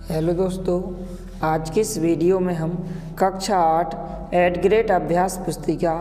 Hello दोस्तों, आज की इस वीडियो में हम कक्षा 8 8 ग्रेड अभ्यास पुस्तिका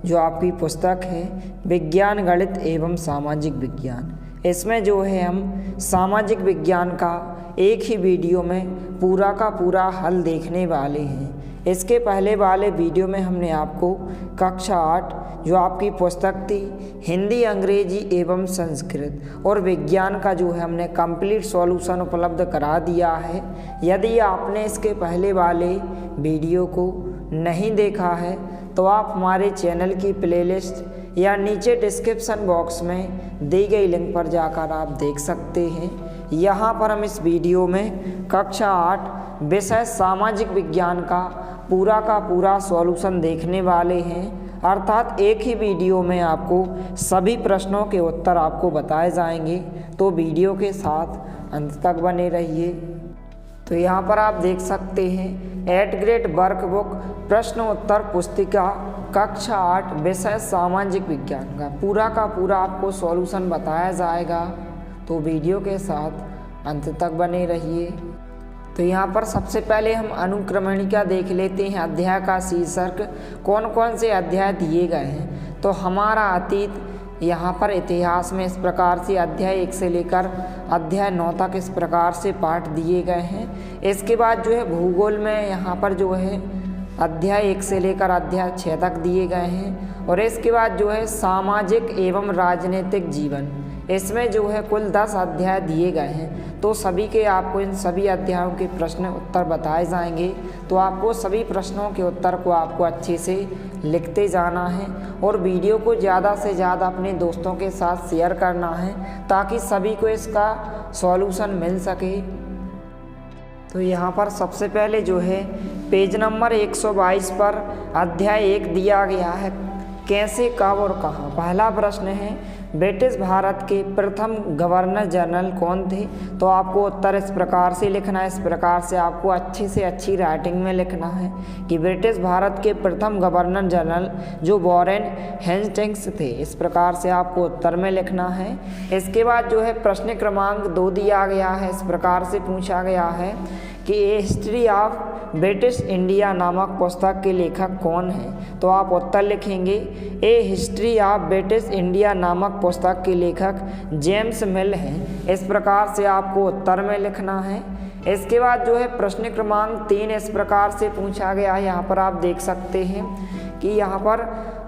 जो आपकी पुस्तक है विज्ञान गणित एवं सामाजिक विज्ञान, इसमें जो है हम सामाजिक विज्ञान का एक ही वीडियो में पूरा का पूरा हल देखने वाले हैं। इसके पहले वाले वीडियो में हमने आपको कक्षा 8 जो आपकी पुस्तक थी हिंदी, अंग्रेजी एवं संस्कृत और विज्ञान का जो है हमने कंप्लीट सॉल्यूशन उपलब्ध करा दिया है। यदि आपने इसके पहले वाले वीडियो को नहीं देखा है तो आप हमारे चैनल की प्लेलिस्ट या नीचे डिस्क्रिप्शन बॉक्स में दी गई लिंक पर जाकर आप देख सकते हैं। यहाँ पर हम इस वीडियो में कक्षा 8 विषय सामाजिक विज्ञान का पूरा सॉल्यूशन देखने वाले हैं, अर्थात एक ही वीडियो में आपको सभी प्रश्नों के उत्तर आपको बताए जाएंगे, तो वीडियो के साथ अंत तक बने रहिए। तो यहाँ पर आप देख सकते हैं 8 ग्रेड वर्कबुक प्रश्न उत्तर पुस्तिका कक्षा 8 विषय सामाजिक विज्ञान का पूरा आपको सॉल्यूशन बताया जाएगा, तो वीडियो के साथ अंत तक बने रहिए। तो यहाँ पर सबसे पहले हम अनुक्रमणिका देख लेते हैं। अध्याय का शीर्षक कौन कौन से अध्याय दिए गए हैं, तो हमारा अतीत यहाँ पर इतिहास में इस प्रकार से अध्याय 1 से लेकर अध्याय 9 तक इस प्रकार से पाठ दिए गए हैं। इसके बाद जो है भूगोल में यहाँ पर जो है अध्याय 1 से लेकर अध्याय 6 तक दिए गए हैं। और इसके बाद जो है सामाजिक एवं राजनीतिक जीवन, इसमें जो है कुल 10 अध्याय दिए गए हैं, तो सभी के आपको इन सभी अध्यायों के प्रश्न उत्तर बताए जाएंगे। तो आपको सभी प्रश्नों के उत्तर को आपको अच्छे से लिखते जाना है और वीडियो को ज़्यादा से ज़्यादा अपने दोस्तों के साथ शेयर करना है ताकि सभी को इसका सॉल्यूशन मिल सके। तो यहाँ पर सबसे पहले जो है पेज नंबर 122 पर अध्याय 1 दिया गया है, कैसे, कब और कहाँ। पहला प्रश्न है ब्रिटिश भारत के प्रथम गवर्नर जनरल कौन थे, तो आपको उत्तर इस प्रकार से लिखना है। इस प्रकार से आपको अच्छी से अच्छी राइटिंग में लिखना है कि ब्रिटिश भारत के प्रथम गवर्नर जनरल जो वॉरेन हेस्टिंग्स थे, इस प्रकार से आपको उत्तर में लिखना है। इसके बाद जो है प्रश्न क्रमांक 2 दिया गया है, इस प्रकार से पूछा गया है कि ए हिस्ट्री ऑफ ब्रिटिश इंडिया नामक पुस्तक के लेखक कौन हैं, तो आप उत्तर लिखेंगे ए हिस्ट्री ऑफ ब्रिटिश इंडिया नामक पुस्तक के लेखक जेम्स मिल हैं। इस प्रकार से आपको उत्तर में लिखना है। इसके बाद जो है प्रश्न क्रमांक 3 इस प्रकार से पूछा गया है, यहाँ पर आप देख सकते हैं कि यहाँ पर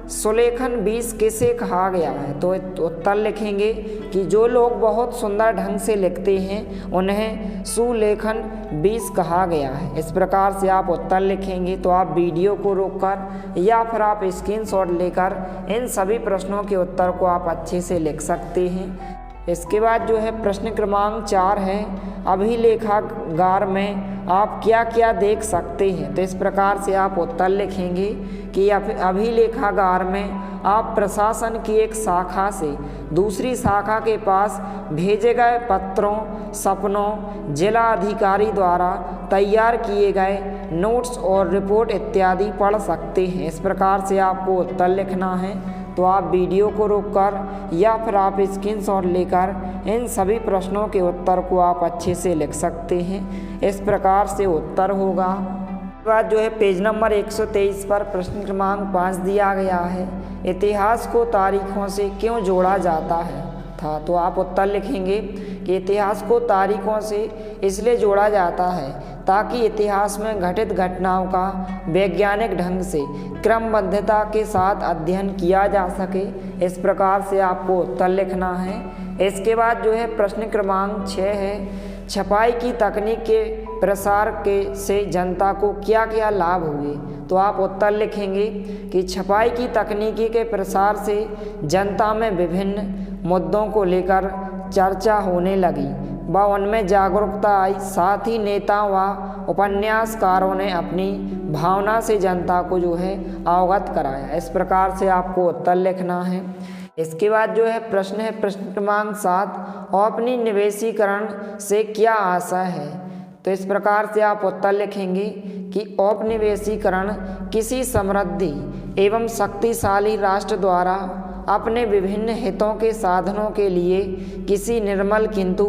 सुलेखन 20 किसे कहा गया है, तो उत्तर लिखेंगे कि जो लोग बहुत सुंदर ढंग से लिखते हैं उन्हें सुलेखन 20 कहा गया है। इस प्रकार से आप उत्तर लिखेंगे। तो आप वीडियो को रोककर या फिर आप स्क्रीनशॉट लेकर इन सभी प्रश्नों के उत्तर को आप अच्छे से लिख सकते हैं। इसके बाद जो है प्रश्न क्रमांक 4 है अभिलेखागार में आप क्या क्या देख सकते हैं, तो इस प्रकार से आप उत्तर लिखेंगे कि अभिलेखागार में आप प्रशासन की एक शाखा से दूसरी शाखा के पास भेजे गए पत्रों, सपनों, जिला अधिकारी द्वारा तैयार किए गए नोट्स और रिपोर्ट इत्यादि पढ़ सकते हैं। इस प्रकार से आपको उत्तर लिखना है। तो आप वीडियो को रोककर या फिर आप स्क्रीनशॉट लेकर इन सभी प्रश्नों के उत्तर को आप अच्छे से लिख सकते हैं। इस प्रकार से उत्तर होगा। उसके बाद जो है पेज नंबर 123 पर प्रश्न क्रमांक 5 दिया गया है इतिहास को तारीखों से क्यों जोड़ा जाता है था, तो आप उत्तर लिखेंगे कि इतिहास को तारीखों से इसलिए जोड़ा जाता है ताकि इतिहास में घटित घटनाओं का वैज्ञानिक ढंग से क्रमबद्धता के साथ अध्ययन किया जा सके। इस प्रकार से आपको उत्तर लिखना है। इसके बाद जो है प्रश्न क्रमांक 6 है छपाई की तकनीक के प्रसार से जनता को क्या क्या लाभ हुए, तो आप उत्तर लिखेंगे कि छपाई की तकनीकी के प्रसार से जनता में विभिन्न मुद्दों को लेकर चर्चा होने लगी व उनमें जागरूकता आई। साथ ही नेताओं व उपन्यासकारों ने अपनी भावना से जनता को जो है अवगत कराया। इस प्रकार से आपको उत्तर लिखना है। इसके बाद जो है प्रश्न क्रमांक 7 औपनिवेशीकरण से क्या आशा है, तो इस प्रकार से आप उत्तर लिखेंगे कि औपनिवेशीकरण किसी समृद्धि एवं शक्तिशाली राष्ट्र द्वारा अपने विभिन्न हितों के साधनों के लिए किसी निर्मल किंतु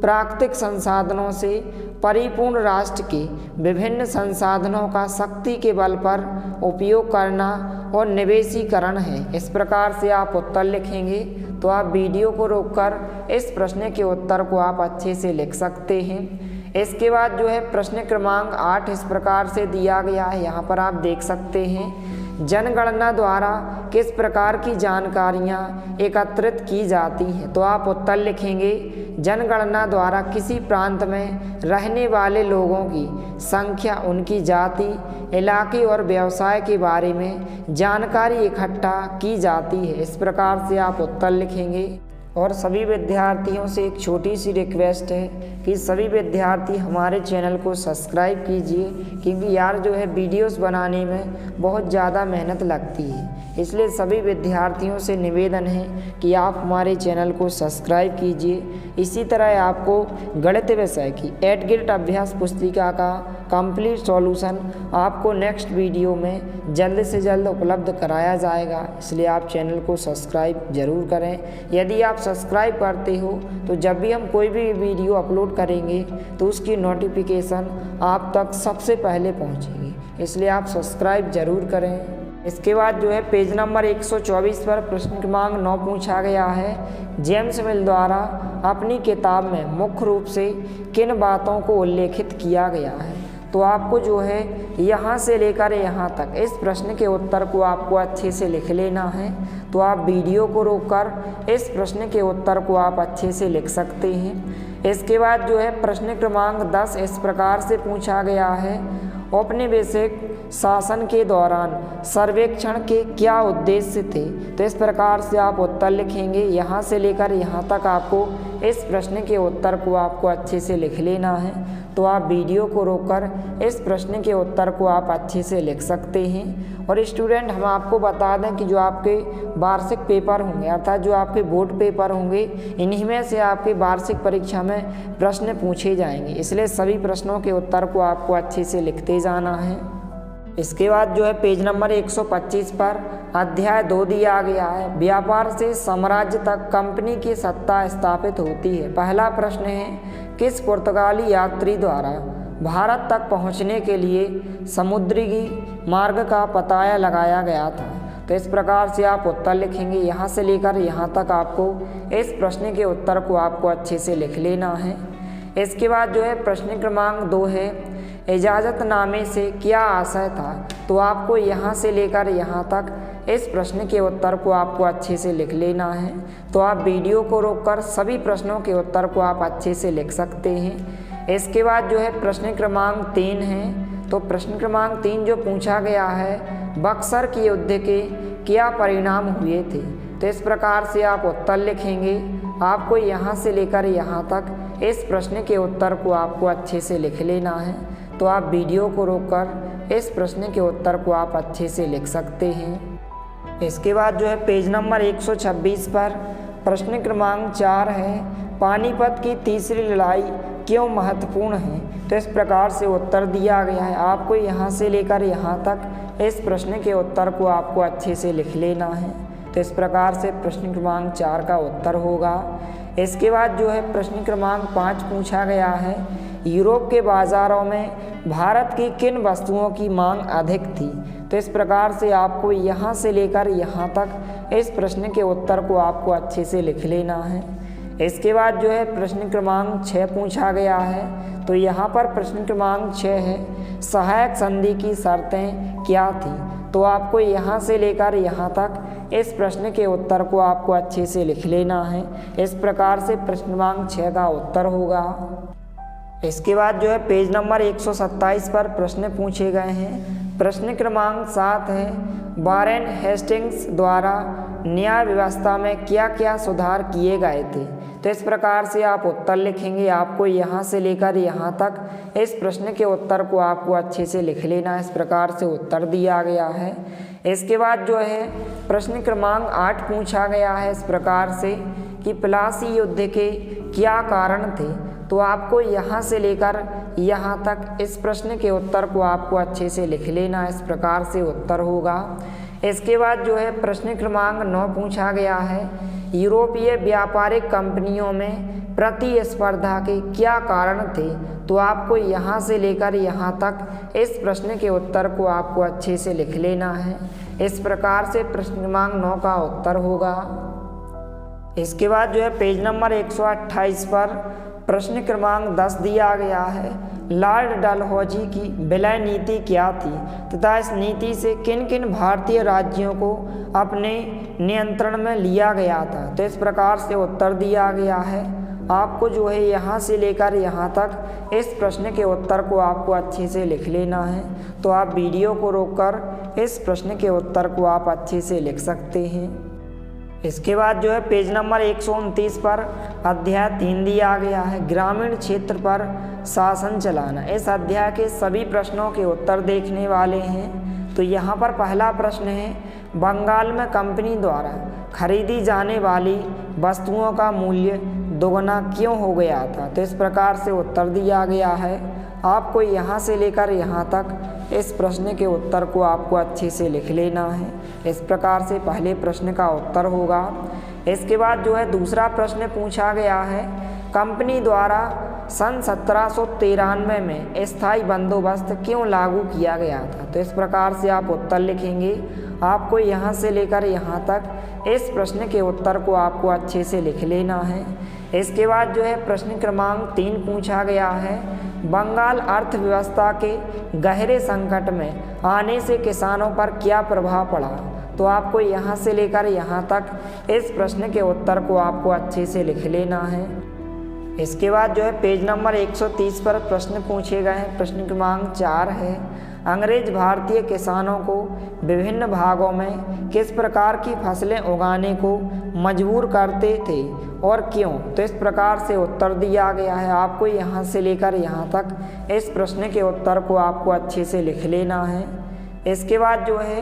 प्राकृतिक संसाधनों से परिपूर्ण राष्ट्र के विभिन्न संसाधनों का शक्ति के बल पर उपयोग करना और निवेशीकरण है। इस प्रकार से आप उत्तर लिखेंगे। तो आप वीडियो को रोककर इस प्रश्न के उत्तर को आप अच्छे से लिख सकते हैं। इसके बाद जो है प्रश्न क्रमांक 8 इस प्रकार से दिया गया है, यहाँ पर आप देख सकते हैं। जनगणना द्वारा किस प्रकार की जानकारियाँ एकत्रित की जाती हैं? तो आप उत्तर लिखेंगे। जनगणना द्वारा किसी प्रांत में रहने वाले लोगों की संख्या, उनकी जाति, इलाके और व्यवसाय के बारे में जानकारी इकट्ठा की जाती है। इस प्रकार से आप उत्तर लिखेंगे। और सभी विद्यार्थियों से एक छोटी सी रिक्वेस्ट है कि सभी विद्यार्थी हमारे चैनल को सब्सक्राइब कीजिए, क्योंकि यार जो है वीडियोस बनाने में बहुत ज़्यादा मेहनत लगती है। इसलिए सभी विद्यार्थियों से निवेदन है कि आप हमारे चैनल को सब्सक्राइब कीजिए। इसी तरह आपको गणित विषय की 8 ग्रेड अभ्यास पुस्तिका का कंप्लीट सॉल्यूशन आपको नेक्स्ट वीडियो में जल्द से जल्द उपलब्ध कराया जाएगा। इसलिए आप चैनल को सब्सक्राइब ज़रूर करें। यदि आप सब्सक्राइब करते हो तो जब भी हम कोई भी वीडियो अपलोड करेंगे तो उसकी नोटिफिकेशन आप तक सबसे पहले पहुंचेगी। इसलिए आप सब्सक्राइब ज़रूर करें। इसके बाद जो है पेज नंबर 124 पर प्रश्न क्रमांक 9 पूछा गया है। जेम्स मिल द्वारा अपनी किताब में मुख्य रूप से किन बातों को उल्लेखित किया गया है? तो आपको जो है यहाँ से लेकर यहाँ तक इस प्रश्न के उत्तर को आपको अच्छे से लिख लेना है। तो आप वीडियो को रोककर इस प्रश्न के उत्तर को आप अच्छे से लिख सकते हैं। इसके बाद जो है प्रश्न क्रमांक 10 इस प्रकार से पूछा गया है। औपनिवेशिक शासन के दौरान सर्वेक्षण के क्या उद्देश्य थे? तो इस प्रकार से आप उत्तर लिखेंगे। यहाँ से लेकर यहाँ तक आपको इस प्रश्न के उत्तर को आपको अच्छे से लिख लेना है। तो आप वीडियो को रोककर इस प्रश्न के उत्तर को आप अच्छे से लिख सकते हैं। और स्टूडेंट हम आपको बता दें कि जो आपके वार्षिक पेपर होंगे, अर्थात जो आपके बोर्ड पेपर होंगे, इन्हीं में से आपकी वार्षिक परीक्षा में प्रश्न पूछे जाएंगे। इसलिए सभी प्रश्नों के उत्तर को आपको अच्छे से लिखते जाना है। इसके बाद जो है पेज नंबर 125 पर अध्याय 2 दिया गया है। व्यापार से साम्राज्य तक कंपनी की सत्ता स्थापित होती है। पहला प्रश्न है, किस पुर्तगाली यात्री द्वारा भारत तक पहुंचने के लिए समुद्री मार्ग का पता लगाया गया था? तो इस प्रकार से आप उत्तर लिखेंगे। यहाँ से लेकर यहाँ तक आपको इस प्रश्न के उत्तर को आपको अच्छे से लिख लेना है। इसके बाद जो है प्रश्न क्रमांक 2 है, इजाज़तनामे से क्या आशय था? तो आपको यहाँ से लेकर यहाँ तक इस प्रश्न के उत्तर को आपको अच्छे से लिख लेना है। तो आप वीडियो को रोककर सभी प्रश्नों के उत्तर को आप अच्छे से लिख सकते हैं। इसके बाद जो है प्रश्न क्रमांक 3 है। तो प्रश्न क्रमांक 3 जो पूछा गया है, बक्सर के युद्ध के क्या परिणाम हुए थे? तो इस प्रकार से आप उत्तर लिखेंगे। आपको यहाँ से लेकर यहाँ तक इस प्रश्न के उत्तर को आपको अच्छे से लिख लेना है। तो आप वीडियो को रोककर इस प्रश्न के उत्तर को आप अच्छे से लिख सकते हैं। इसके बाद जो है पेज नंबर 126 पर प्रश्न क्रमांक 4 है, पानीपत की तीसरी लड़ाई क्यों महत्वपूर्ण है? तो इस प्रकार से उत्तर दिया गया है। आपको यहाँ से लेकर यहाँ तक इस प्रश्न के उत्तर को आपको अच्छे से लिख लेना है। तो इस प्रकार से प्रश्न क्रमांक 4 का उत्तर होगा। इसके बाद जो है प्रश्न क्रमांक 5 पूछा गया है, यूरोप के बाज़ारों में भारत की किन वस्तुओं की मांग अधिक थी? तो इस प्रकार से आपको यहाँ से लेकर यहाँ तक इस प्रश्न के उत्तर को आपको अच्छे से लिख लेना है। इसके बाद जो है प्रश्न क्रमांक 6 पूछा गया है। तो यहाँ पर प्रश्न क्रमांक 6 है, सहायक संधि की शर्तें क्या थी? तो आपको यहाँ से लेकर यहाँ तक इस प्रश्न के उत्तर को आपको अच्छे से लिख लेना है। इस प्रकार से प्रश्न क्रमांक 6 का उत्तर होगा। इसके बाद जो है पेज नंबर 127 पर प्रश्न पूछे गए हैं। प्रश्न क्रमांक 7 है, वारेन हेस्टिंग्स द्वारा न्याय व्यवस्था में क्या क्या सुधार किए गए थे? तो इस प्रकार से आप उत्तर लिखेंगे। आपको यहाँ से लेकर यहाँ तक इस प्रश्न के उत्तर को आपको अच्छे से लिख लेना। इस प्रकार से उत्तर दिया गया है। इसके बाद जो है प्रश्न क्रमांक 8 पूछा गया है इस प्रकार से कि प्लासी युद्ध के क्या कारण थे? तो आपको यहाँ से लेकर यहाँ तक इस प्रश्न के उत्तर को आपको अच्छे से लिख लेना। इस प्रकार से उत्तर होगा। इसके बाद जो है प्रश्न क्रमांक 9 पूछा गया है, यूरोपीय व्यापारिक कंपनियों में प्रतिस्पर्धा के क्या कारण थे? तो आपको यहाँ से लेकर यहाँ तक इस प्रश्न के उत्तर को आपको अच्छे से लिख लेना है। इस प्रकार से प्रश्न क्रमांक 9 का उत्तर होगा। इसके बाद जो है पेज नंबर 128 पर प्रश्न क्रमांक 10 दिया गया है। लॉर्ड डलहौजी की विलय नीति क्या थी तथा इस नीति से किन किन भारतीय राज्यों को अपने नियंत्रण में लिया गया था? तो इस प्रकार से उत्तर दिया गया है। आपको जो है यहाँ से लेकर यहाँ तक इस प्रश्न के उत्तर को आपको अच्छे से लिख लेना है। तो आप वीडियो को रोककर इस प्रश्न के उत्तर को आप अच्छे से लिख सकते हैं। इसके बाद जो है पेज नंबर 129 पर अध्याय 3 दिया गया है, ग्रामीण क्षेत्र पर शासन चलाना। इस अध्याय के सभी प्रश्नों के उत्तर देखने वाले हैं। तो यहाँ पर पहला प्रश्न है, बंगाल में कंपनी द्वारा खरीदी जाने वाली वस्तुओं का मूल्य दोगुना क्यों हो गया था? तो इस प्रकार से उत्तर दिया गया है। आपको यहाँ से लेकर यहाँ तक इस प्रश्न के उत्तर को आपको अच्छे से लिख लेना है। इस प्रकार से पहले प्रश्न का उत्तर होगा। इसके बाद जो है दूसरा प्रश्न पूछा गया है, कंपनी द्वारा सन 1793 में स्थायी बंदोबस्त क्यों लागू किया गया था? तो इस प्रकार से आप उत्तर लिखेंगे। आपको यहाँ से लेकर यहाँ तक इस प्रश्न के उत्तर को आपको अच्छे से लिख लेना है। इसके बाद जो है प्रश्न क्रमांक 3 पूछा गया है, बंगाल अर्थव्यवस्था के गहरे संकट में आने से किसानों पर क्या प्रभाव पड़ा? तो आपको यहाँ से लेकर यहाँ तक इस प्रश्न के उत्तर को आपको अच्छे से लिख लेना है। इसके बाद जो है पेज नंबर 130 पर प्रश्न पूछे गए हैं। प्रश्न क्रमांक 4 है, अंग्रेज भारतीय किसानों को विभिन्न भागों में किस प्रकार की फसलें उगाने को मजबूर करते थे और क्यों? तो इस प्रकार से उत्तर दिया गया है। आपको यहाँ से लेकर यहाँ तक इस प्रश्न के उत्तर को आपको अच्छे से लिख लेना है। इसके बाद जो है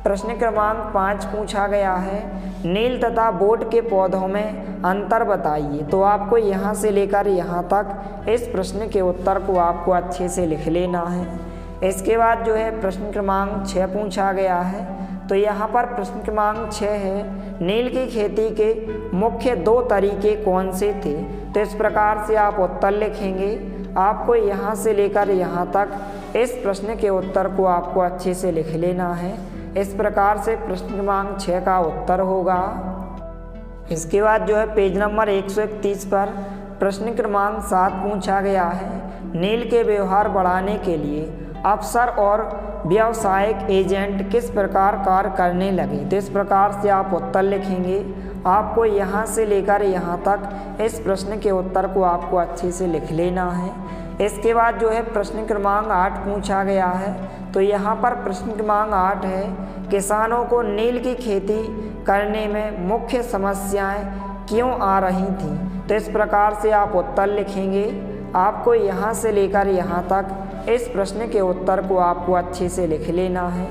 प्रश्न क्रमांक 5 पूछा गया है, नील तथा बोट के पौधों में अंतर बताइए। तो आपको यहाँ से लेकर यहाँ तक इस प्रश्न के उत्तर को आपको अच्छे से लिख लेना है। इसके बाद जो है प्रश्न क्रमांक 6 पूछा गया है। तो यहाँ पर प्रश्न क्रमांक 6 है, नील की खेती के मुख्य 2 तरीके कौन से थे? तो इस प्रकार से आप उत्तर लिखेंगे। आपको यहाँ से लेकर यहाँ तक इस प्रश्न के उत्तर को आपको अच्छे से लिख लेना है। इस प्रकार से प्रश्न क्रमांक 6 का उत्तर होगा। इसके बाद जो है पेज नंबर 131 पर प्रश्न क्रमांक 7 पूछा गया है, नील के व्यवहार बढ़ाने के लिए अफसर और व्यावसायिक एजेंट किस प्रकार कार्य करने लगे? तो इस प्रकार से आप उत्तर लिखेंगे। आपको यहाँ से लेकर यहाँ तक इस प्रश्न के उत्तर को आपको अच्छे से लिख लेना है। इसके बाद जो है प्रश्न क्रमांक 8 पूछा गया है। तो यहाँ पर प्रश्न क्रमांक 8 है, किसानों को नील की खेती करने में मुख्य समस्याएं क्यों आ रही थीं? तो इस प्रकार से आप उत्तर लिखेंगे। आपको यहाँ से लेकर यहाँ तक इस प्रश्न के उत्तर को आपको अच्छे से लिख लेना है।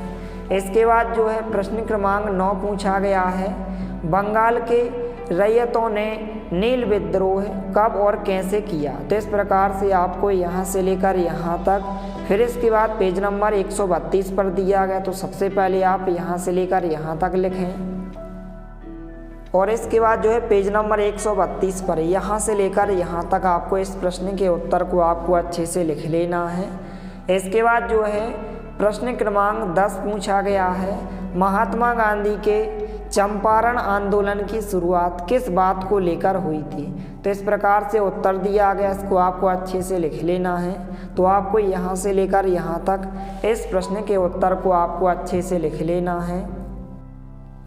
इसके बाद जो है प्रश्न क्रमांक 9 पूछा गया है, बंगाल के रैयतों ने नील विद्रोह कब और कैसे किया? तो इस प्रकार से आपको यहाँ से लेकर यहाँ तक, फिर इसके बाद पेज नंबर 132 पर दिया गया। तो सबसे पहले आप यहाँ से लेकर यहाँ तक लिखें और इसके बाद जो है पेज नंबर 132 पर यहाँ से लेकर यहाँ तक आपको इस प्रश्न के उत्तर को आपको अच्छे से लिख लेना है। इसके बाद जो है प्रश्न क्रमांक 10 पूछा गया है, महात्मा गांधी के चंपारण आंदोलन की शुरुआत किस बात को लेकर हुई थी? तो इस प्रकार से उत्तर दिया गया, इसको आपको अच्छे से लिख लेना है। तो आपको यहाँ से लेकर यहाँ तक इस प्रश्न के उत्तर को आपको अच्छे से लिख लेना है।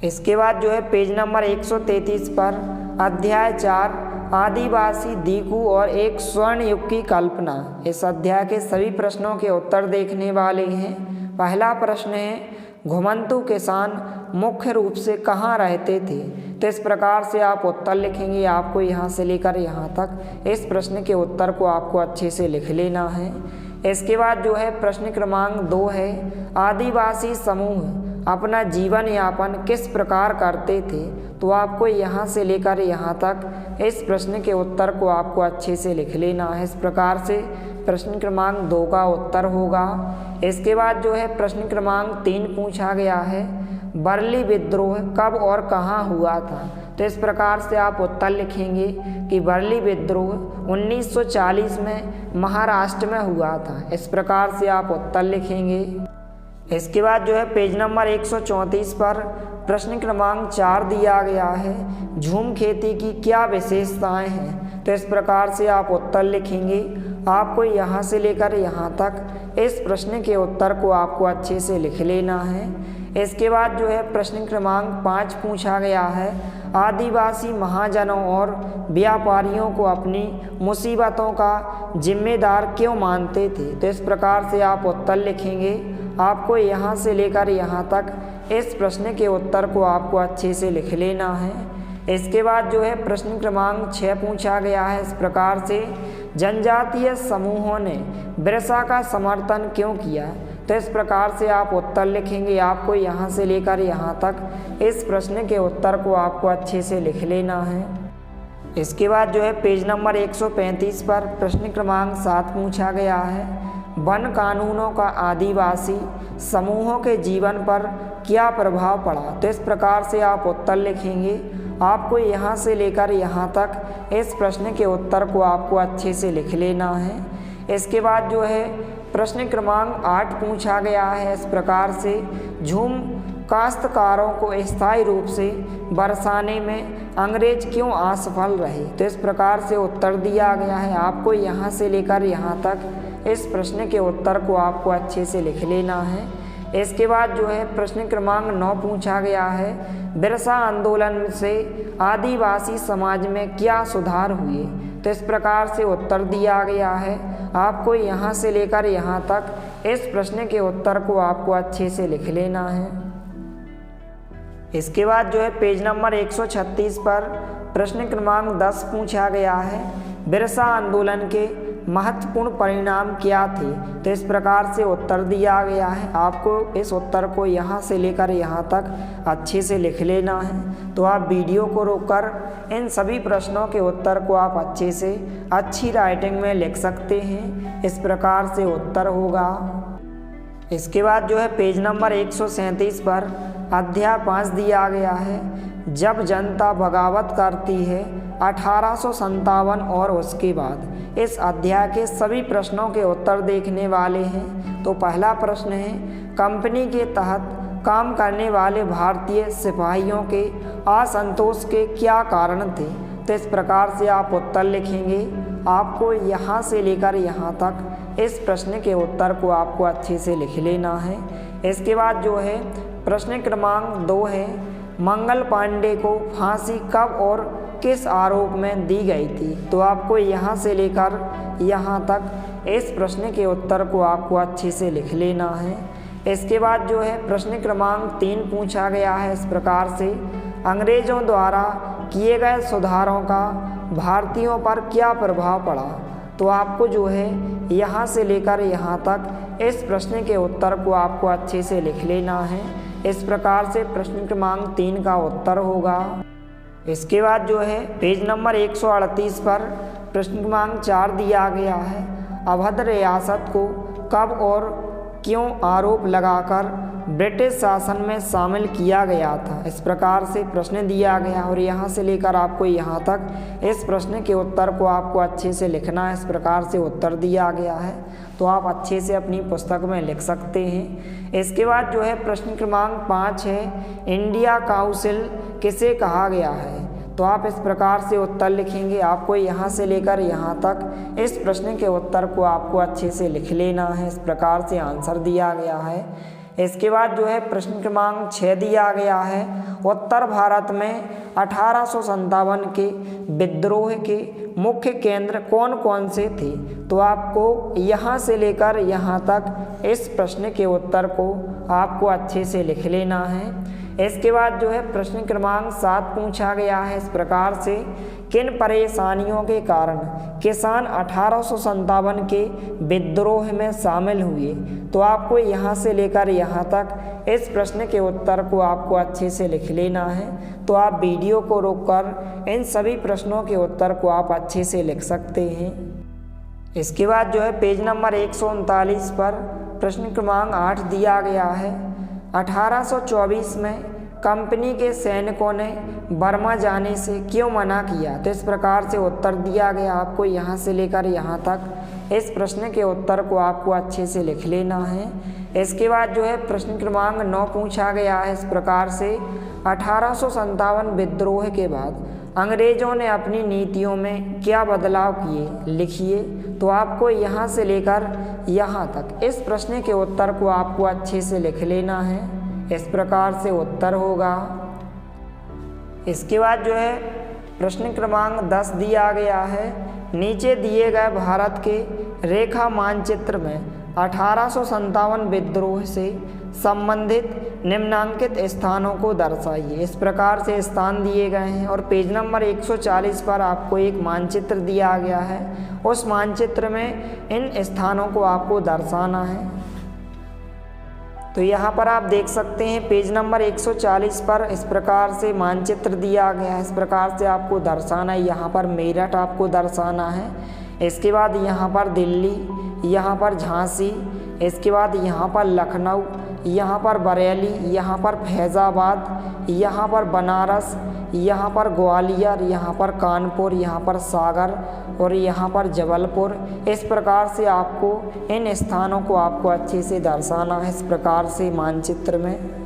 इसके बाद जो है पेज नंबर 133 पर अध्याय 4 आदिवासी दीकू और एक स्वर्ण युग की कल्पना, इस अध्याय के सभी प्रश्नों के उत्तर देखने वाले हैं। पहला प्रश्न है, घुमंतू किसान मुख्य रूप से कहाँ रहते थे? तो इस प्रकार से आप उत्तर लिखेंगे। आपको यहाँ से लेकर यहाँ तक इस प्रश्न के उत्तर को आपको अच्छे से लिख लेना है। इसके बाद जो है प्रश्न क्रमांक 2 है, आदिवासी समूह अपना जीवन यापन किस प्रकार करते थे? तो आपको यहाँ से लेकर यहाँ तक इस प्रश्न के उत्तर को आपको अच्छे से लिख लेना है। इस प्रकार से प्रश्न क्रमांक 2 का उत्तर होगा। इसके बाद जो है प्रश्न क्रमांक 3 पूछा गया है, बरली विद्रोह कब और कहाँ हुआ था? तो इस प्रकार से आप उत्तर लिखेंगे। कि वर्ली विद्रोह 1940 में महाराष्ट्र में हुआ था। इस प्रकार से आप उत्तर लिखेंगे। इसके बाद जो है पेज नंबर 134 पर प्रश्न क्रमांक 4 दिया गया है, झूम खेती की क्या विशेषताएं हैं। तो इस प्रकार से आप उत्तर लिखेंगे। आपको यहाँ से लेकर यहाँ तक इस प्रश्न के उत्तर को आपको अच्छे से लिख लेना है। इसके बाद जो है प्रश्न क्रमांक 5 पूछा गया है, आदिवासी महाजनों और व्यापारियों को अपनी मुसीबतों का जिम्मेदार क्यों मानते थे। तो इस प्रकार से आप उत्तर लिखेंगे। आपको यहाँ से लेकर यहाँ तक इस प्रश्न के उत्तर को आपको अच्छे से लिख लेना है। इसके बाद जो है प्रश्न क्रमांक 6 पूछा गया है इस प्रकार से, जनजातीय समूहों ने बिरसा का समर्थन क्यों किया। तो इस प्रकार से आप उत्तर लिखेंगे। आपको यहाँ से लेकर यहाँ तक इस प्रश्न के उत्तर को आपको अच्छे से लिख लेना है। इसके बाद जो है पेज नंबर 135 पर प्रश्न क्रमांक 7 पूछा गया है, वन कानूनों का आदिवासी समूहों के जीवन पर क्या प्रभाव पड़ा। तो इस प्रकार से आप उत्तर लिखेंगे। आपको यहाँ से लेकर यहाँ तक इस प्रश्न के उत्तर को आपको अच्छे से लिख लेना है। इसके बाद जो है प्रश्न क्रमांक 8 पूछा गया है इस प्रकार से, झूम काश्तकारों को स्थायी रूप से बरसाने में अंग्रेज क्यों असफल रहे। तो इस प्रकार से उत्तर दिया गया है। आपको यहाँ से लेकर यहाँ तक इस प्रश्न के उत्तर को आपको अच्छे से लिख लेना है। इसके बाद जो है प्रश्न क्रमांक 9 पूछा गया है, बिरसा आंदोलन से आदिवासी समाज में क्या सुधार हुए। तो इस प्रकार से उत्तर दिया गया है। आपको यहाँ से लेकर यहाँ तक इस प्रश्न के उत्तर को आपको अच्छे से लिख लेना है। इसके बाद जो है पेज नंबर 136 पर प्रश्न क्रमांक 10 पूछा गया है, बिरसा आंदोलन के महत्वपूर्ण परिणाम क्या थे। तो इस प्रकार से उत्तर दिया गया है। आपको इस उत्तर को यहाँ से लेकर यहाँ तक अच्छे से लिख लेना है। तो आप वीडियो को रोककर इन सभी प्रश्नों के उत्तर को आप अच्छे से अच्छी राइटिंग में लिख सकते हैं। इस प्रकार से उत्तर होगा। इसके बाद जो है पेज नंबर 137 पर अध्याय 5 दिया गया है, जब जनता बगावत करती है 1857 और उसके बाद। इस अध्याय के सभी प्रश्नों के उत्तर देखने वाले हैं। तो पहला प्रश्न है, कंपनी के तहत काम करने वाले भारतीय सिपाहियों के असंतोष के क्या कारण थे। तो इस प्रकार से आप उत्तर लिखेंगे। आपको यहाँ से लेकर यहाँ तक इस प्रश्न के उत्तर को आपको अच्छे से लिख लेना है। इसके बाद जो है प्रश्न क्रमांक 2 है, मंगल पांडे को फांसी कब और किस आरोप में दी गई थी। तो आपको यहाँ से लेकर यहाँ तक इस प्रश्न के उत्तर को आपको अच्छे से लिख लेना है। इसके बाद जो है प्रश्न क्रमांक 3 पूछा गया है इस प्रकार से, अंग्रेजों द्वारा किए गए सुधारों का भारतीयों पर क्या प्रभाव पड़ा। तो आपको जो है यहाँ से लेकर यहाँ तक इस प्रश्न के उत्तर को आपको अच्छे से लिख लेना है। इस प्रकार से प्रश्न क्रमांक 3 का उत्तर होगा। इसके बाद जो है पेज नंबर 138 पर प्रश्न क्रमांक 4 दिया गया है, अवध रियासत को कब और क्यों आरोप लगाकर ब्रिटिश शासन में शामिल किया गया था। इस प्रकार से प्रश्न दिया गया और यहाँ से लेकर आपको यहाँ तक इस प्रश्न के उत्तर को आपको अच्छे से लिखना है। इस प्रकार से उत्तर दिया गया है। तो आप अच्छे से अपनी पुस्तक में लिख सकते हैं। इसके बाद जो है प्रश्न क्रमांक 5 है, इंडिया काउंसिल किसे कहा गया है। तो आप इस प्रकार से उत्तर लिखेंगे। आपको यहाँ से लेकर यहाँ तक इस प्रश्न के उत्तर को आपको अच्छे से लिख लेना है। इस प्रकार से आंसर दिया गया है। इसके बाद जो है प्रश्न क्रमांक 6 दिया गया है, उत्तर भारत में 1857 के विद्रोह के मुख्य केंद्र कौन कौन से थे। तो आपको यहाँ से लेकर यहाँ तक इस प्रश्न के उत्तर को आपको अच्छे से लिख लेना है। इसके बाद जो है प्रश्न क्रमांक 7 पूछा गया है इस प्रकार से, किन परेशानियों के कारण किसान 1857 के विद्रोह में शामिल हुए। तो आपको यहाँ से लेकर यहाँ तक इस प्रश्न के उत्तर को आपको अच्छे से लिख लेना है। तो आप वीडियो को रोककर इन सभी प्रश्नों के उत्तर को आप अच्छे से लिख सकते हैं। इसके बाद जो है पेज नंबर 139 पर प्रश्न क्रमांक 8 दिया गया है, 1824 में कंपनी के सैनिकों ने बर्मा जाने से क्यों मना किया? तो इस प्रकार से उत्तर दिया गया आपको यहाँ से लेकर यहाँ तक। इस प्रश्न के उत्तर को आपको अच्छे से लिख लेना है। इसके बाद जो है प्रश्न क्रमांक 9 पूछा गया है इस प्रकार से, 1857 विद्रोह के बाद अंग्रेजों ने अपनी नीतियों में क्या बदलाव किए? लिखिए। तो आपको यहाँ से लेकर यहाँ तक इस प्रश्न के उत्तर को आपको अच्छे से लिख लेना है। इस प्रकार से उत्तर होगा। इसके बाद जो है प्रश्न क्रमांक 10 दिया गया है, नीचे दिए गए भारत के रेखा मानचित्र में 1857 विद्रोह से संबंधित निम्नांकित स्थानों को दर्शाइए। इस प्रकार से स्थान दिए गए हैं और पेज नंबर 140 पर आपको एक मानचित्र दिया गया है। उस मानचित्र में इन स्थानों को आपको दर्शाना है। तो यहाँ पर आप देख सकते हैं पेज नंबर 140 पर इस प्रकार से मानचित्र दिया गया है। इस प्रकार से आपको दर्शाना है। यहाँ पर मेरठ आपको दर्शाना है। इसके बाद यहाँ पर दिल्ली, यहाँ पर झांसी, इसके बाद यहाँ पर लखनऊ, यहाँ पर बरेली, यहाँ पर फैज़ाबाद, यहाँ पर बनारस, यहाँ पर ग्वालियर, यहाँ पर कानपुर, यहाँ पर सागर और यहाँ पर जबलपुर। इस प्रकार से आपको इन स्थानों को आपको अच्छे से दर्शाना है इस प्रकार से मानचित्र में।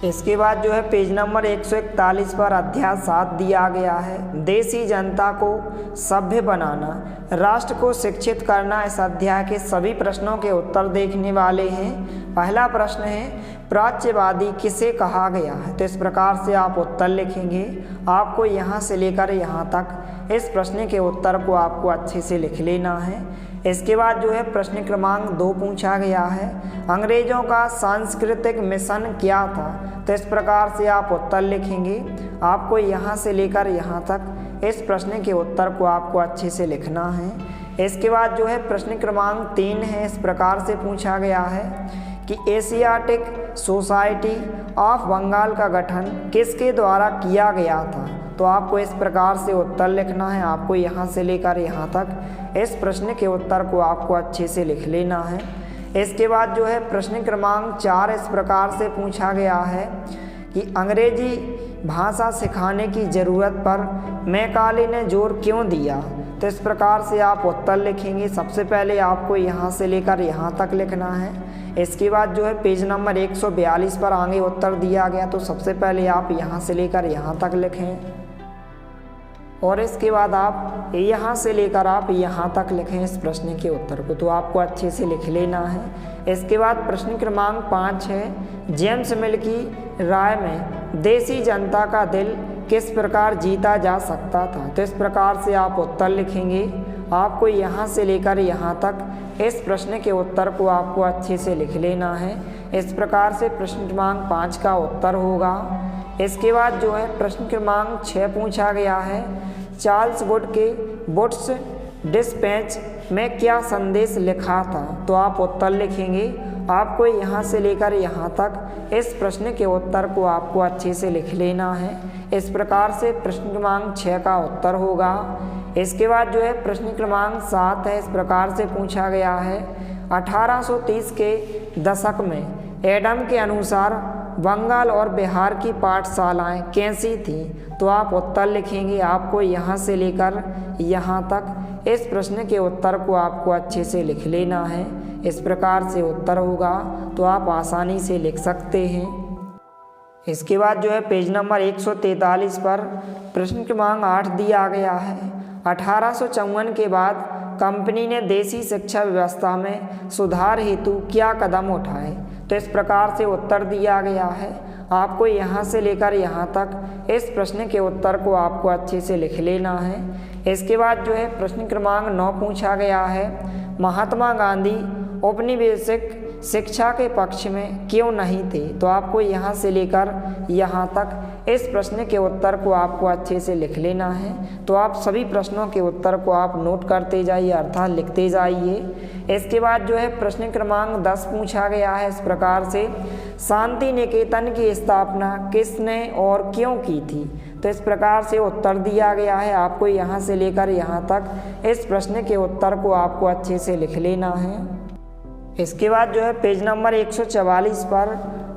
इसके बाद जो है पेज नंबर 141 पर अध्याय 7 दिया गया है, देसी जनता को सभ्य बनाना, राष्ट्र को शिक्षित करना। इस अध्याय के सभी प्रश्नों के उत्तर देखने वाले हैं। पहला प्रश्न है, प्राच्यवादी किसे कहा गया है? तो इस प्रकार से आप उत्तर लिखेंगे। आपको यहाँ से लेकर यहाँ तक इस प्रश्न के उत्तर को आपको अच्छे से लिख लेना है। इसके बाद जो है प्रश्न क्रमांक 2 पूछा गया है, अंग्रेजों का सांस्कृतिक मिशन क्या था? तो इस प्रकार से आप उत्तर लिखेंगे। आपको यहाँ से लेकर यहाँ तक इस प्रश्न के उत्तर को आपको अच्छे से लिखना है। इसके बाद जो है प्रश्न क्रमांक 3 है, इस प्रकार से पूछा गया है कि एशियाटिक सोसाइटी ऑफ बंगाल का गठन किसके द्वारा किया गया था? तो आपको इस प्रकार से उत्तर लिखना है। आपको यहाँ से लेकर यहाँ तक इस प्रश्न के उत्तर को आपको अच्छे से लिख लेना है। इसके बाद जो है प्रश्न क्रमांक 4 इस प्रकार से पूछा गया है कि अंग्रेजी भाषा सिखाने की ज़रूरत पर मैकाले ने जोर क्यों दिया? तो इस प्रकार से आप उत्तर लिखेंगे। सबसे पहले आपको यहाँ से लेकर यहाँ तक लिखना है। इसके बाद जो है पेज नंबर 142 पर आगे उत्तर दिया गया, तो सबसे पहले आप यहाँ से लेकर यहाँ तक लिखें और इसके बाद आप यहाँ से लेकर आप यहाँ तक लिखें इस प्रश्न के उत्तर को। तो आपको अच्छे से लिख लेना है। इसके बाद प्रश्न क्रमांक 5 है, जेम्स मिल की राय में देसी जनता का दिल किस प्रकार जीता जा सकता था? तो इस प्रकार से आप उत्तर लिखेंगे। आपको यहाँ से लेकर यहाँ तक इस प्रश्न के उत्तर को आपको अच्छे से लिख लेना है। इस प्रकार से प्रश्न क्रमांक 5 का उत्तर होगा। इसके बाद जो है प्रश्न क्रमांक 6 पूछा गया है, चार्ल्स वुड के वुड्स डिस्पैच में क्या संदेश लिखा था? तो आप उत्तर लिखेंगे। आपको यहाँ से लेकर यहाँ तक इस प्रश्न के उत्तर को आपको अच्छे से लिख लेना है। इस प्रकार से प्रश्न क्रमांक 6 का उत्तर होगा। इसके बाद जो है प्रश्न क्रमांक 7 है, इस प्रकार से पूछा गया है, 1830 के दशक में एडम के अनुसार बंगाल और बिहार की पाठशालाएं कैसी थीं? तो आप उत्तर लिखेंगे। आपको यहाँ से लेकर यहाँ तक इस प्रश्न के उत्तर को आपको अच्छे से लिख लेना है। इस प्रकार से उत्तर होगा, तो आप आसानी से लिख सकते हैं। इसके बाद जो है पेज नंबर 143 पर प्रश्न क्रमांक 8 दिया गया है, 1854 के बाद कंपनी ने देसी शिक्षा व्यवस्था में सुधार हेतु क्या कदम उठाए? तो इस प्रकार से उत्तर दिया गया है। आपको यहाँ से लेकर यहाँ तक इस प्रश्न के उत्तर को आपको अच्छे से लिख लेना है। इसके बाद जो है प्रश्न क्रमांक 9 पूछा गया है, महात्मा गांधी औपनिवेशिक शिक्षा के पक्ष में क्यों नहीं थे? तो आपको यहाँ से लेकर यहाँ तक इस प्रश्न के उत्तर को आपको अच्छे से लिख लेना है। तो आप सभी प्रश्नों के उत्तर को आप नोट करते जाइए, अर्थात लिखते जाइए। इसके बाद जो है प्रश्न क्रमांक 10 पूछा गया है, इस प्रकार से, शांति निकेतन की स्थापना किसने और क्यों की थी? तो इस प्रकार से उत्तर दिया गया है। आपको यहाँ से लेकर यहाँ तक इस प्रश्न के उत्तर को आपको अच्छे से लिख लेना है। इसके बाद जो है पेज नंबर 144 पर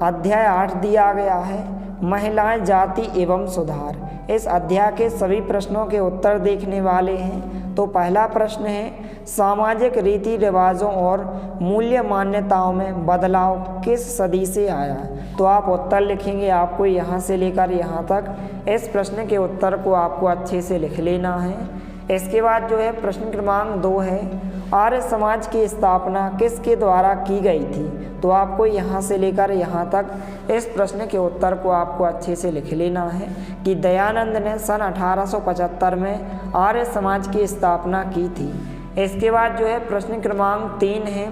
अध्याय 8 दिया गया है, महिलाएं, जाति एवं सुधार। इस अध्याय के सभी प्रश्नों के उत्तर देखने वाले हैं। तो पहला प्रश्न है, सामाजिक रीति रिवाजों और मूल्य मान्यताओं में बदलाव किस सदी से आया? तो आप उत्तर लिखेंगे, आपको यहाँ से लेकर यहाँ तक इस प्रश्न के उत्तर को आपको अच्छे से लिख लेना है। इसके बाद जो है प्रश्न क्रमांक 2 है, आर्य समाज की स्थापना किसके द्वारा की गई थी? तो आपको यहाँ से लेकर यहाँ तक इस प्रश्न के उत्तर को आपको अच्छे से लिख लेना है कि दयानंद ने सन 1875 में आर्य समाज की स्थापना की थी। इसके बाद जो है प्रश्न क्रमांक 3 है,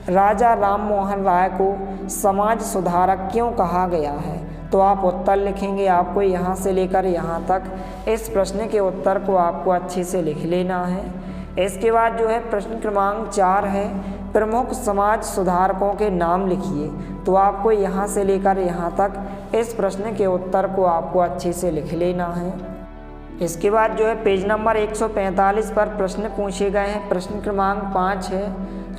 राजा राम मोहन राय को समाज सुधारक क्यों कहा गया है? तो आप उत्तर लिखेंगे, आपको यहाँ से लेकर यहाँ तक इस प्रश्न के उत्तर को आपको अच्छे से लिख लेना है। इसके बाद जो है प्रश्न क्रमांक 4 है, प्रमुख समाज सुधारकों के नाम लिखिए। तो आपको यहाँ से लेकर यहाँ तक इस प्रश्न के उत्तर को आपको अच्छे से लिख लेना है। इसके बाद जो है पेज नंबर 145 पर प्रश्न पूछे गए हैं। प्रश्न क्रमांक 5 है,